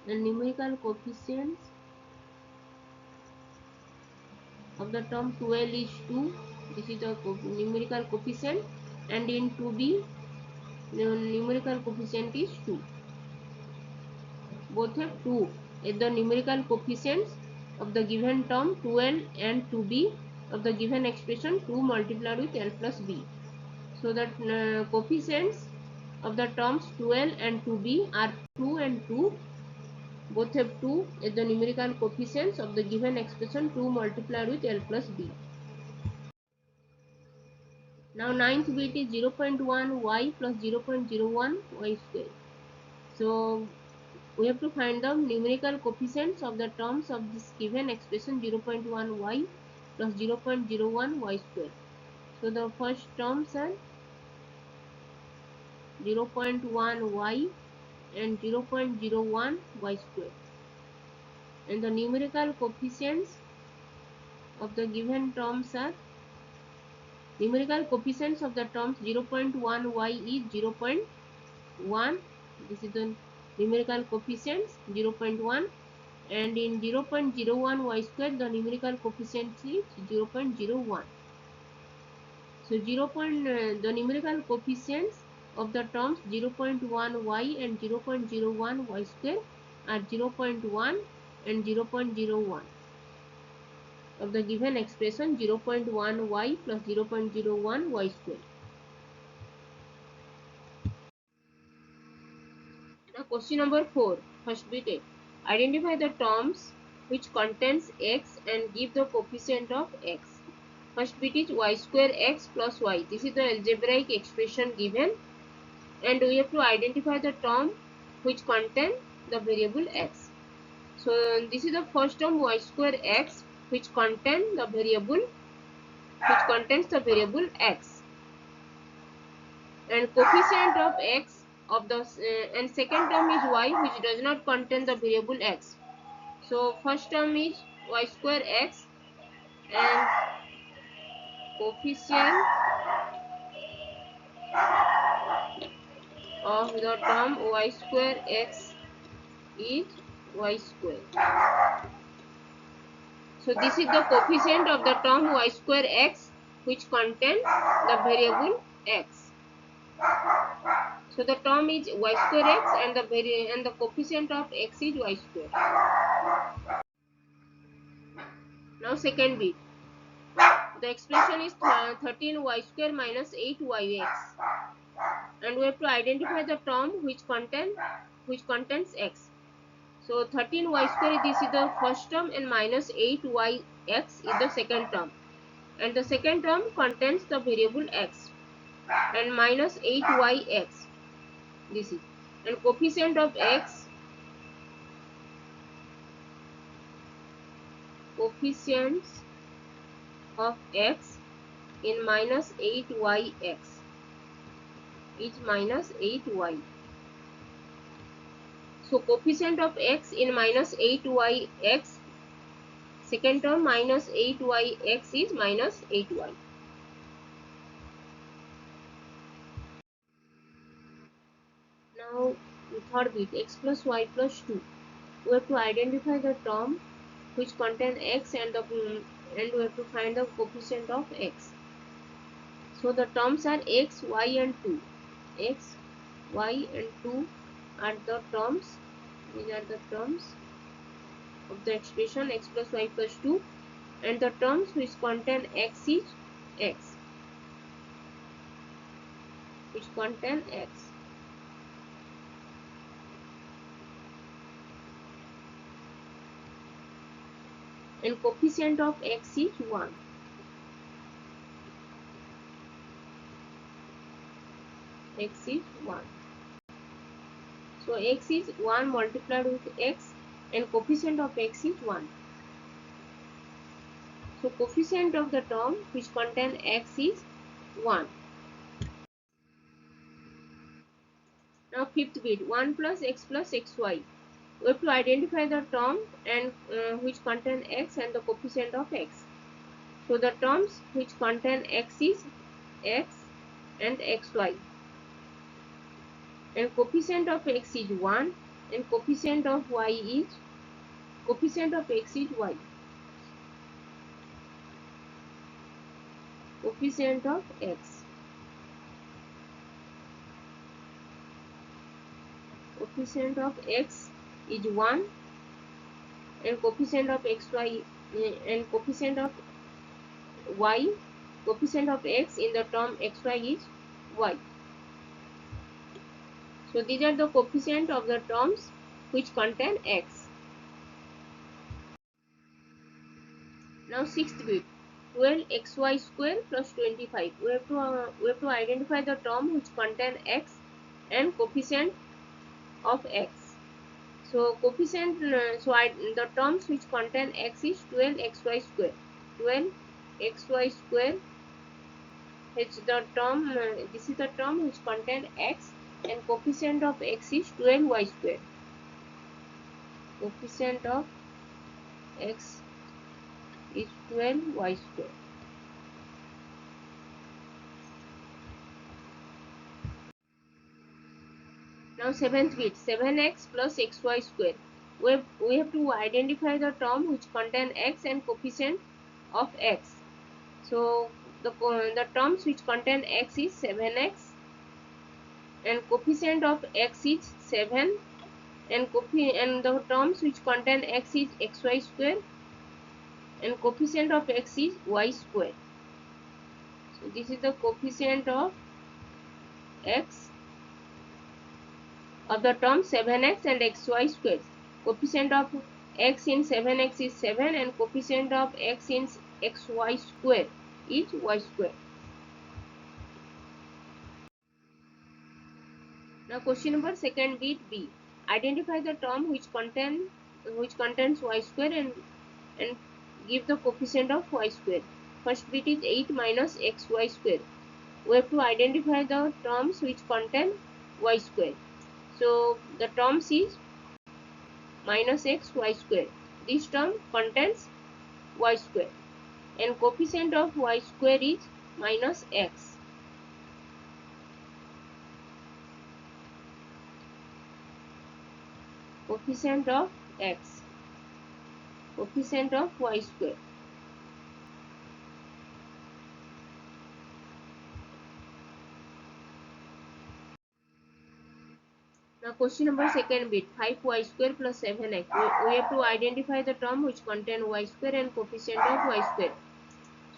The numerical coefficients of the term 2L is 2. This is the numerical coefficient, and in 2B the numerical coefficient is 2. Both have 2. The numerical coefficients of the given term 2L and 2B of the given expression 2 multiplied with L plus B. So that coefficients of the terms 2L and 2B are 2 and 2. Both have 2. The numerical coefficients of the given expression 2 multiplied with L plus B. Now ninth bit is 0.1 y plus 0.01 y square. So we have to find the numerical coefficients of the terms of this given expression 0.1 y plus 0.01 y square. So the first terms are 0.1 y and 0.01 y square, and the numerical coefficients of the given terms are numerical coefficients of the terms 0.1 y is 0.1. This is the numerical coefficients 0.1, and in 0.01 y square the numerical coefficient is 0.01. So the numerical coefficients of the terms 0.1 y and 0.01 y square are 0.1 and 0.01 of the given expression 0.1 y plus 0.01 y square. Now question number 4, first bit A. Identify the terms which contains x and give the coefficient of x. First bit is y square x plus y. This is the algebraic expression given, and we have to identify the term which contains the variable x. So this is the first term y square x which contains the variable x, and coefficient of x of the and second term is y which does not contain the variable x. So first term is y square x, and coefficient of the term y square x is y square. So this is the coefficient of the term y square x which contains the variable x. So the term is y square x, and the coefficient of x is y square. Now second bit. The expression is 13y square minus 8yx, and we have to identify the term which contains x. So 13y square, this is the first term, and minus 8yx is the second term, and the second term contains the variable x, and minus 8yx this is, and coefficient of x in minus 8yx is minus 8y. So coefficient of x in minus 8yx, second term minus 8yx is minus 8y. Now the third bit, x plus y plus 2. We have to identify the term which contain x, and we have to find the coefficient of x. So the terms are x, y and 2. X, y and 2 are the terms. These are the terms of the expression x plus y plus 2, and the terms which contain x is x, which contain x. And coefficient of x is 1. X is 1. So x is 1 multiplied with x, and coefficient of x is 1. So coefficient of the term which contain x is 1. Now fifth bit, 1 plus xy. We have to identify the term and which contain x and the coefficient of x. So the terms which contain x is x and xy, and coefficient of x is 1 and coefficient of x is y. Coefficient of x. Coefficient of x is 1 and coefficient of xy and coefficient of y, coefficient of x in the term xy is y. So these are the coefficient of the terms which contain x. Now sixth bit, 12xy square plus 25. We have to identify the term which contain x and coefficient of x. So coefficient, the terms which contain x is 12xy square. 12xy square. This is the term which contain x, and coefficient of x is 12y square. Coefficient of x is 12y square. Now seventh bit, 7x plus xy square. We have to identify the term which contain x and coefficient of x. So the terms which contain x is 7x and coefficient of x is 7, and the terms which contain x is xy square and coefficient of x is y square. So this is the coefficient of x of the term 7x and xy squares. Coefficient of x in 7x is 7 and coefficient of x in xy square is y square. Now question number second bit B. Identify the term which contains y square and give the coefficient of y square. First bit is 8 minus xy square. We have to identify the terms which contain y square. So the terms is minus x y square. This term contains y square, and coefficient of y square is minus x. Coefficient of x. Coefficient of y square. Now question number second bit, 5y square plus 7x. We have to identify the term which contain y square and coefficient of y square.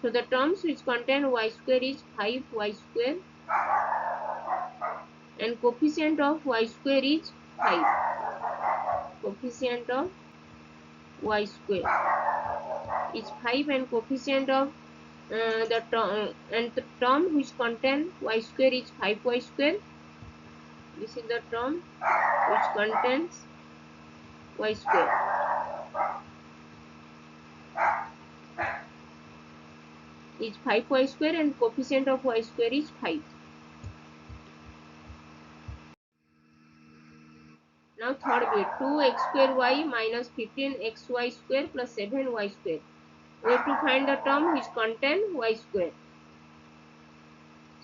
So the terms which contain y square is 5y square and coefficient of y square is 5. Coefficient of y square is 5 and coefficient of the term which contain y square is 5y square. This is the term which contains y square is 5y square and coefficient of y square is 5. Now third bit, 2x square y minus 15xy square plus 7y square. We have to find the term which contain y square.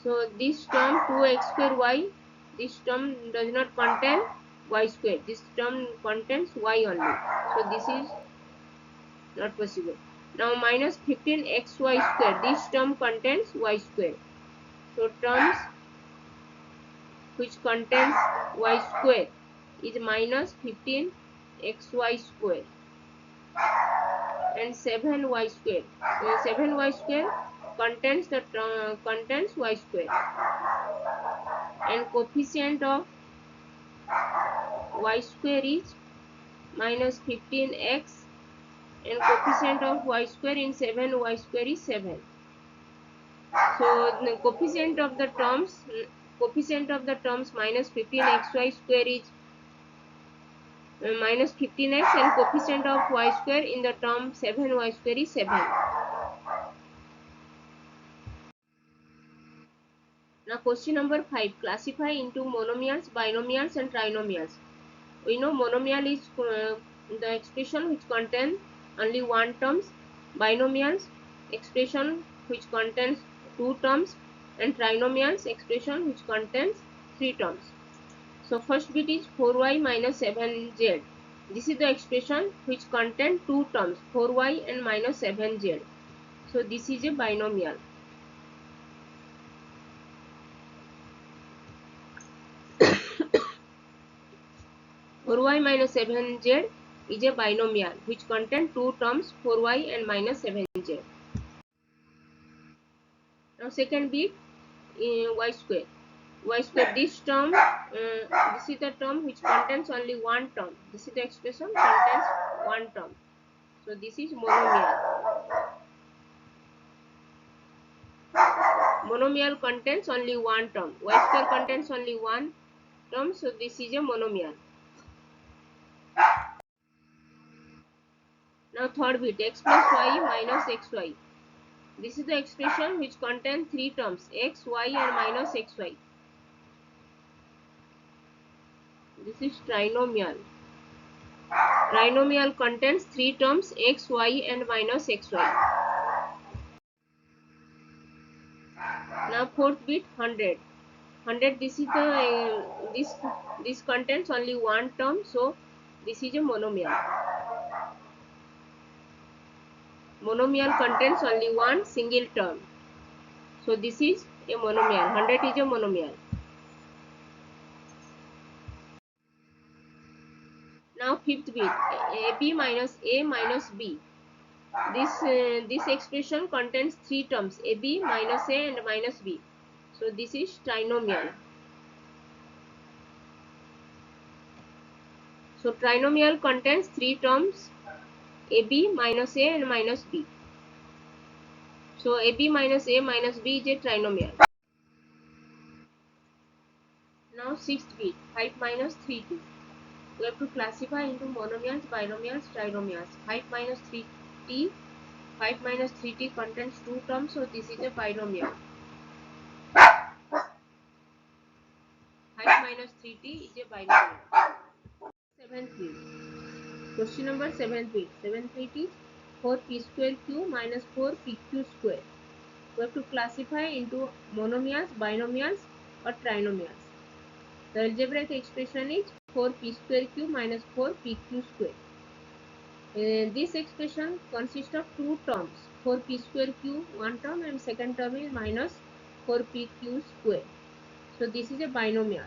So this term 2x square y, this term does not contain y square. This term contains y only. So this is not possible. Now minus 15xy square, this term contains y square. So terms which contains y square is minus 15xy square and 7y square. 7y square contains y square, and coefficient of y square is minus 15x and coefficient of y square in 7y square is 7. So the coefficient of the terms minus 15xy square is minus 15x and coefficient of y square in the term 7y square is 7. Now question number 5. Classify into monomials, binomials and trinomials. We know monomial is the expression which contains only one terms, binomials expression which contains two terms, and trinomials expression which contains three terms. So first bit is 4y minus 7z. This is the expression which contains two terms, 4y and minus 7z. So this is a binomial. 4y minus 7z is a binomial which contains two terms, 4y and minus 7z. Now second bit, y square. Y square, this term, this is the term which contains only one term. This is the expression contains one term. So this is monomial. Monomial contains only one term. Y square contains only one term. So this is a monomial. Now third bit, x plus y minus xy. This is the expression which contains three terms, x, y and minus xy. This is trinomial. Trinomial contains three terms, x, y and minus xy. Now fourth bit, 100. 100, this is the this contains only one term, so this is a monomial. Monomial contains only one single term, so this is a monomial. 100 is a monomial. Now fifth bit, ab minus a minus b. This expression contains three terms, ab minus a and minus b. So this is trinomial. So trinomial contains three terms, ab minus a and minus b. So ab minus a minus b is a trinomial. Now sixth bit, 5 minus 3t. We have to classify into monomials, binomials, trinomials. 5 minus 3t. 5 minus 3t contains two terms, so this is a binomial. 5 minus 3t is a binomial. 7th bit. Question number 7th bit. 7th bit is 4p square q minus 4pq square. We have to classify into monomials, binomials or trinomials. The algebraic expression is 4p square q minus 4pq square. This expression consists of two terms, 4p square q one term and second term is minus 4pq square. So this is a binomial.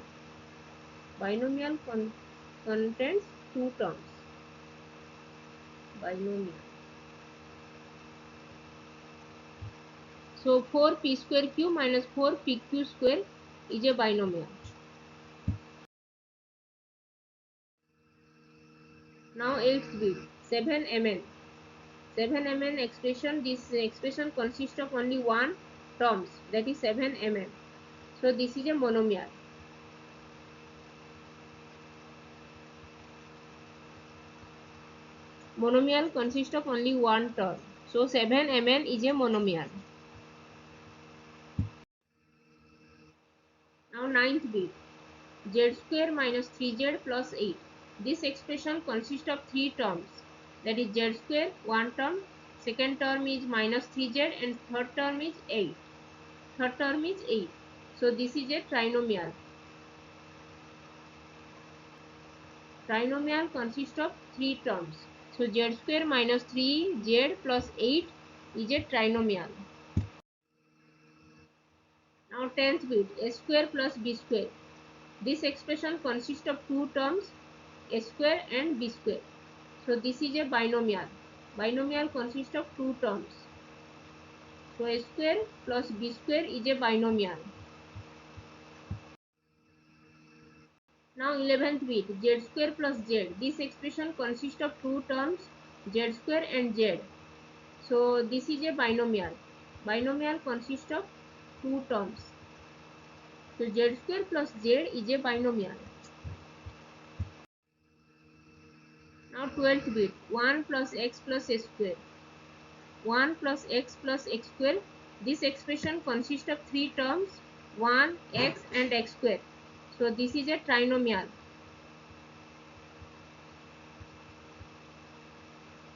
Binomial contains two terms. Binomial. So 4p square q minus 4pq square is a binomial. Now 8th bit, 7mn. 7mn expression, this expression consists of only one terms, that is 7mn. So this is a monomial. Monomial consists of only one term. So 7mn is a monomial. Now 9th bit, z square minus 3z plus 8. This expression consists of three terms, that is z square one term, second term is minus 3z and third term is 8. Third term is 8. So this is a trinomial. Trinomial consists of three terms. So z square minus 3z plus 8 is a trinomial. Now 10th bit, a square plus b square. This expression consists of two terms, a square and b square. So this is a binomial. Binomial consists of two terms. So a square plus b square is a binomial. Now 11th bit, z square plus z. This expression consists of two terms, z square and z. So this is a binomial. Binomial consists of two terms. So z square plus z is a binomial. Now 12th bit, 1 plus x plus a square. 1 plus x square. This expression consists of three terms, 1 x and x square. So this is a trinomial.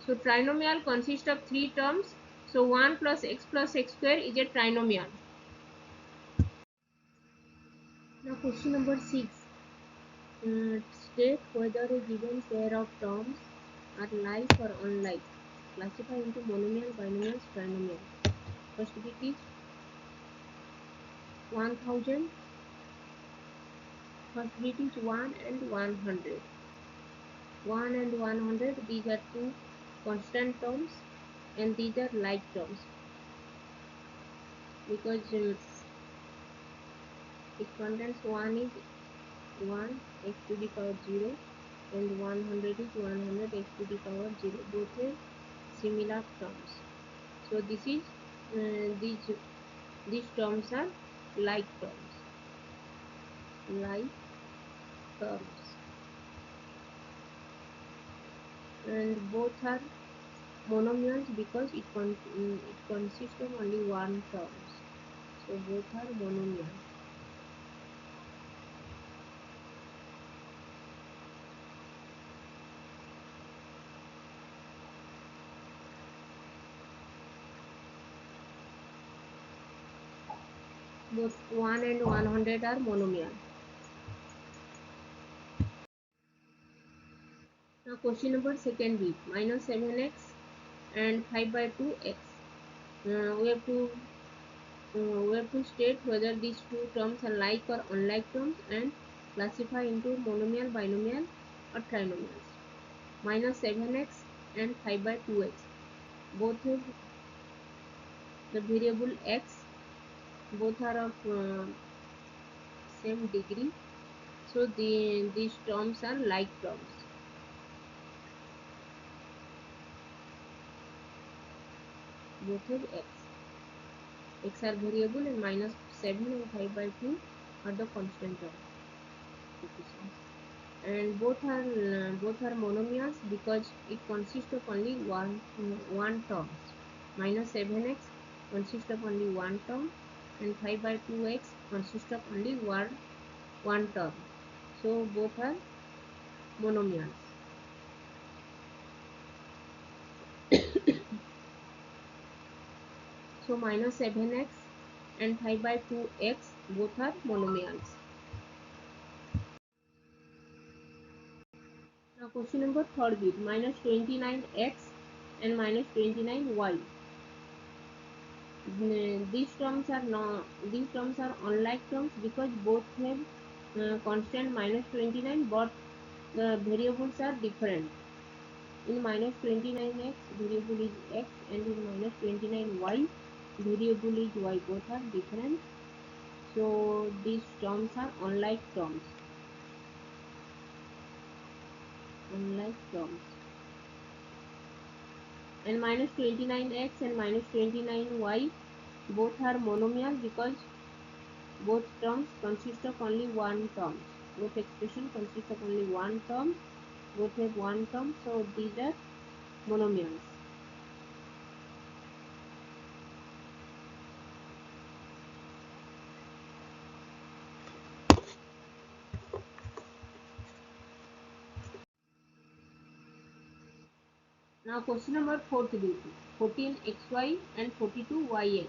So trinomial consists of 3 terms. So 1 plus x square is a trinomial. Now question number 6. State whether a given pair of terms are like or unlike. Classify into monomial, binomials, trinomial. First bit is 1000. First bit is 1 and 100. 1 and 100, these are two constant terms and these are like terms because it contains 1 is 1 x to the power 0 and 100 is 100 x to the power 0. Both are similar terms. So this is these terms are like terms. Like terms. And both are monomials because it consists of only one terms. So both are monomials. Both 1 and 100 are monomial. Now question number second bit, minus 7x and 5 by 2x. We have to state whether these two terms are like or unlike terms and classify into monomial, binomial or trinomials. Minus 7x and 5 by 2x. Both have the variable x. Both are of same degree. So these terms are like terms. Both have x. X are variable and minus 7 and 5 by 2 are the constant term coefficients. And both are monomials because it consists of only one term. Minus 7x consists of only one term and 5 by 2x consists of only one term. So both are monomials. So minus 7x and 5 by 2x both are monomials. Now question number third bit, minus 29x and minus 29y. These terms are unlike terms because both have constant minus 29 but the variables are different. In minus 29x variable is x and in minus 29y variable is y. Both are different. So these terms are unlike terms. Unlike terms. And minus 29x and minus 29y both are monomial because both terms consist of only one term. Both expression consist of only one term. Both have one term, so these are monomials. Now question number 4, 14xy and 42yx.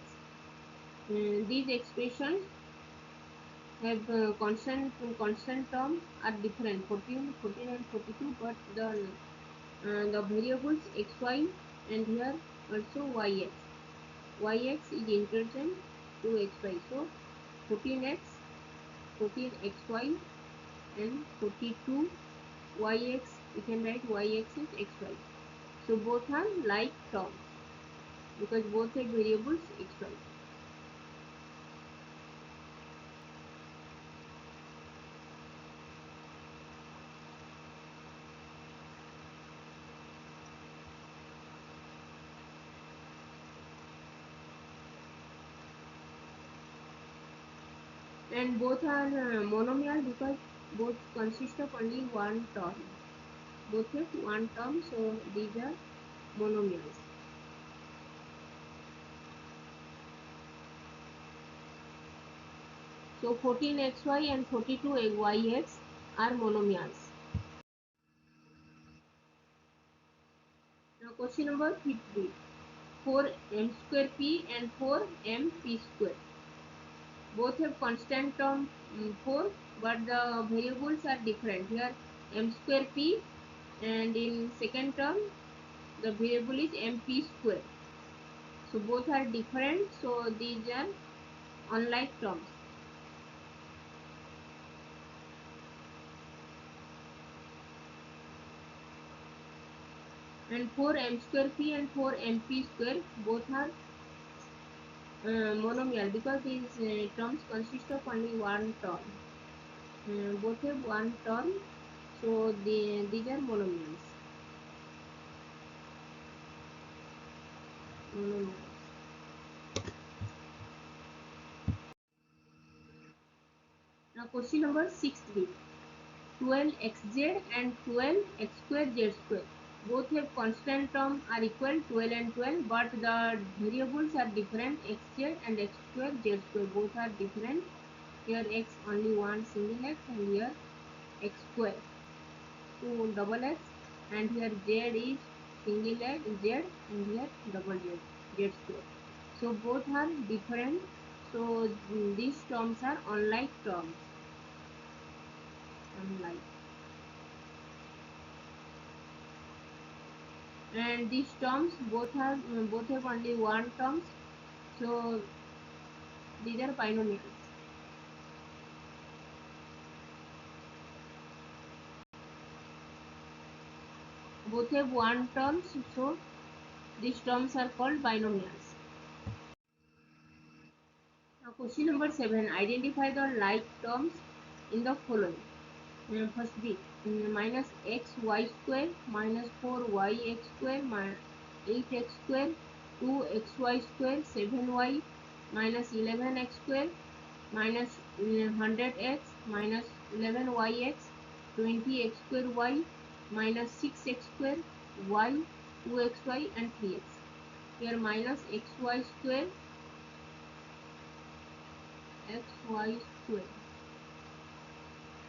These expressions have constant terms are different, 14 and 42, but the variables xy and here also yx. Yx is interchange to xy. So 14x, 14xy and 42yx, we can write yx as xy. So both are like terms because both are variables xy. And both are monomial because both consist of only one term. Both have one term, so these are monomials. So 14xy and 42yx are monomials. Now question number 50. 4m square p and 4m p square. Both have constant term 4, but the variables are different. Here m square p, and in second term the variable is mp square. So both are different, so these are unlike terms. And 4m square p and 4mp square both are monomial, because these terms consist of only one term. Both have one term, so these are monomials. Now question number 6b. 12xz and 12x square z square. Both have constant term are equal 12 and 12, but the variables are different. Xz and x square z square both are different. Here x only one single x, and here x square 2 double x, and here z is single x z, and here double z square. So both are different. So these terms are unlike terms. Unlike. And these terms both have only one terms, so these are binomials. Both have one terms, so these terms are called binomials. Now question number 7. Identify the like terms in the following. First B, minus xy square minus 4yx square minus 8x square 2xy square 7y minus 11x square minus 100x minus 11yx 20x square y minus 6x square y 2xy and 3x. Here minus xy square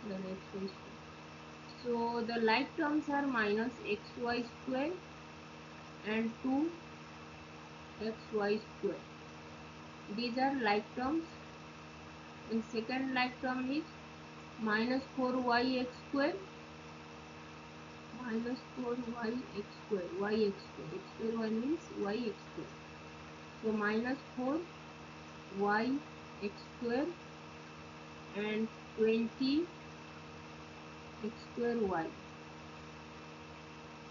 then xy square. So the like terms are minus xy square and 2xy square. These are like terms. And second like term is minus 4yx square minus 4yx square, yx square, x square 1 means yx square. So minus 4yx square and 20 x square y.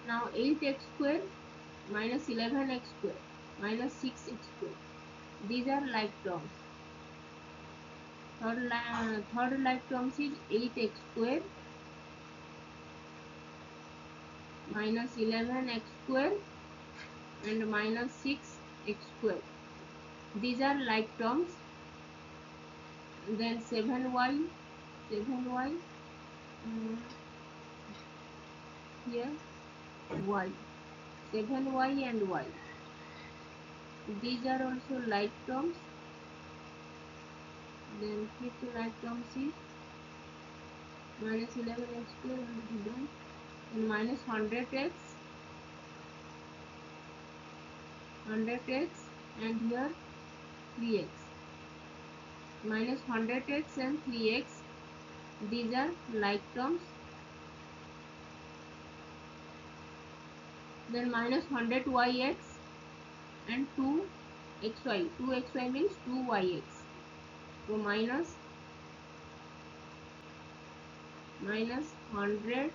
Now 8x square minus 11x square minus 6x square. These are like terms. Third like terms is 8x square minus 11x square and minus 6x square. These are like terms. Then 7y here y, 7y and y. These are also like terms. Then fifth like terms is minus 11x square and minus 100x and here 3x. Minus 100x and 3x. These are like terms. Then minus 100yx and 2xy. 2xy means 2yx. So minus 100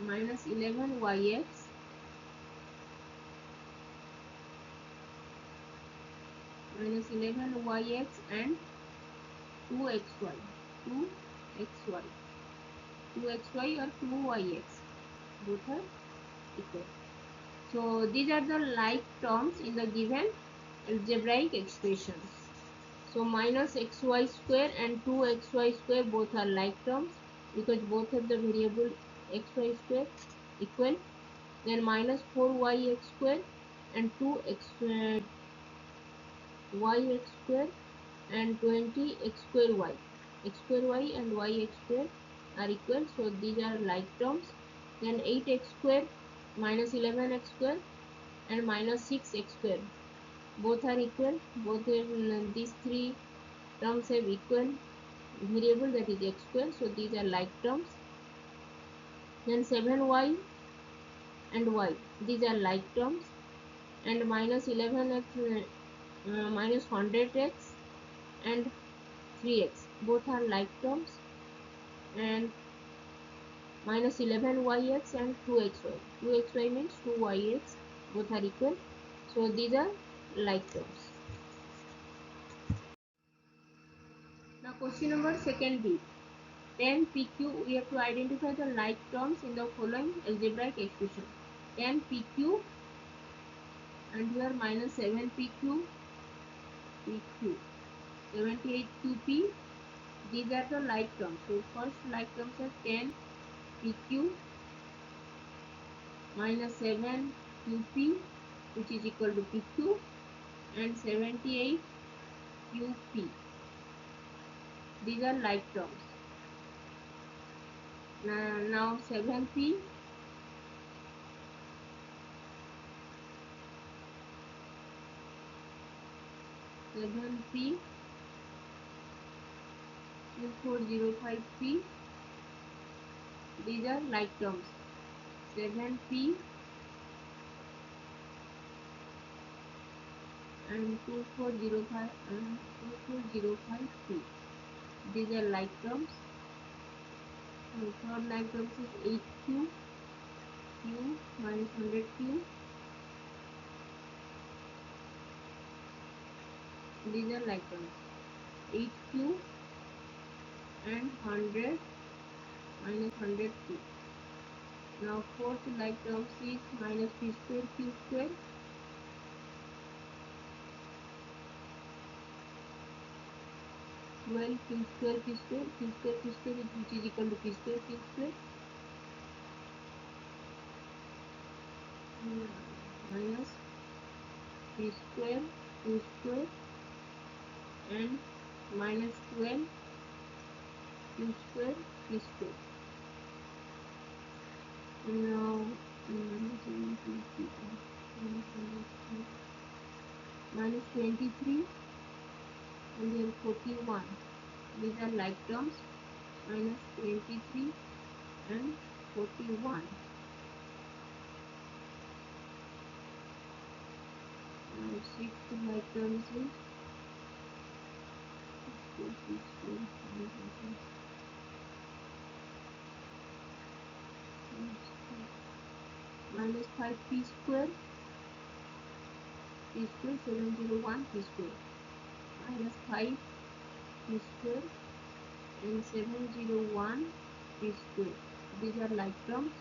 minus 11yx and 2xy. 2xy or 2yx. Both are equal. So these are the like terms in the given algebraic expressions. So minus xy square and 2xy square both are like terms, because both have the variable xy square equal. Then minus 4yx square and 2x yx square and 20 x square y. X square y and y x square are equal, so these are like terms. Then 8x square minus 11x square and minus 6x square, both are equal. Both these three terms have equal variable, that is x square, so these are like terms. Then 7y and y, these are like terms, and minus 11x minus 100x and 3x, both are like terms, and minus 11yx and 2xy. 2xy means 2yx, both are equal, so these are like terms. Now question number second B. 10 PQ, we have to identify the like terms in the following algebraic expression. 10 PQ and here minus 7 PQ, 78 QP, these are the like terms. So first like terms are 10 PQ minus 7 QP, which is equal to PQ, and 78 QP. These are like terms. Now 7P, 7P and 405P, these are like terms. 7P and 2405P, these are like terms. And third like terms is 8Q, Q minus 100Q, these are like terms. 8Q and 100 minus 100Q. Now fourth like terms is minus P square Q square, 12 Q square Q square, Q square Q square, which is equal to P square Q square, minus P square Q square and minus 12 Q square Q square. Now minus 23 and then 41, these are like terms. Minus 23 and 41. Now sixth like terms is minus 5P square, P square 701 P square, minus 5 P square and 701 P square. These are like terms.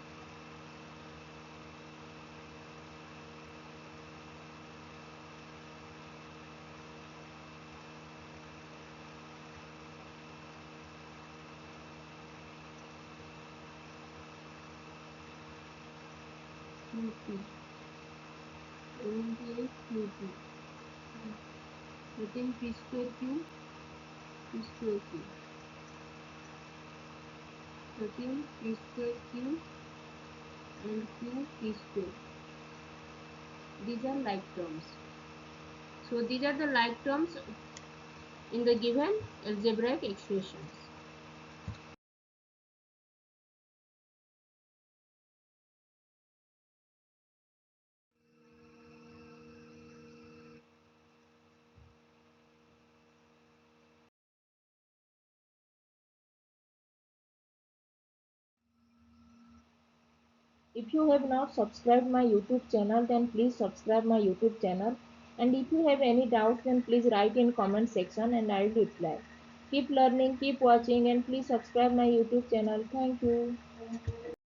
QP, 78 QP, 13 P square Q, P square Q, 13 P square Q and Q P square. These are like terms. So these are the like terms in the given algebraic expressions. If you have not subscribed my YouTube channel, then please subscribe my YouTube channel. And if you have any doubts, then please write in comment section and I will reply. Keep learning, keep watching, and please subscribe my YouTube channel. Thank you.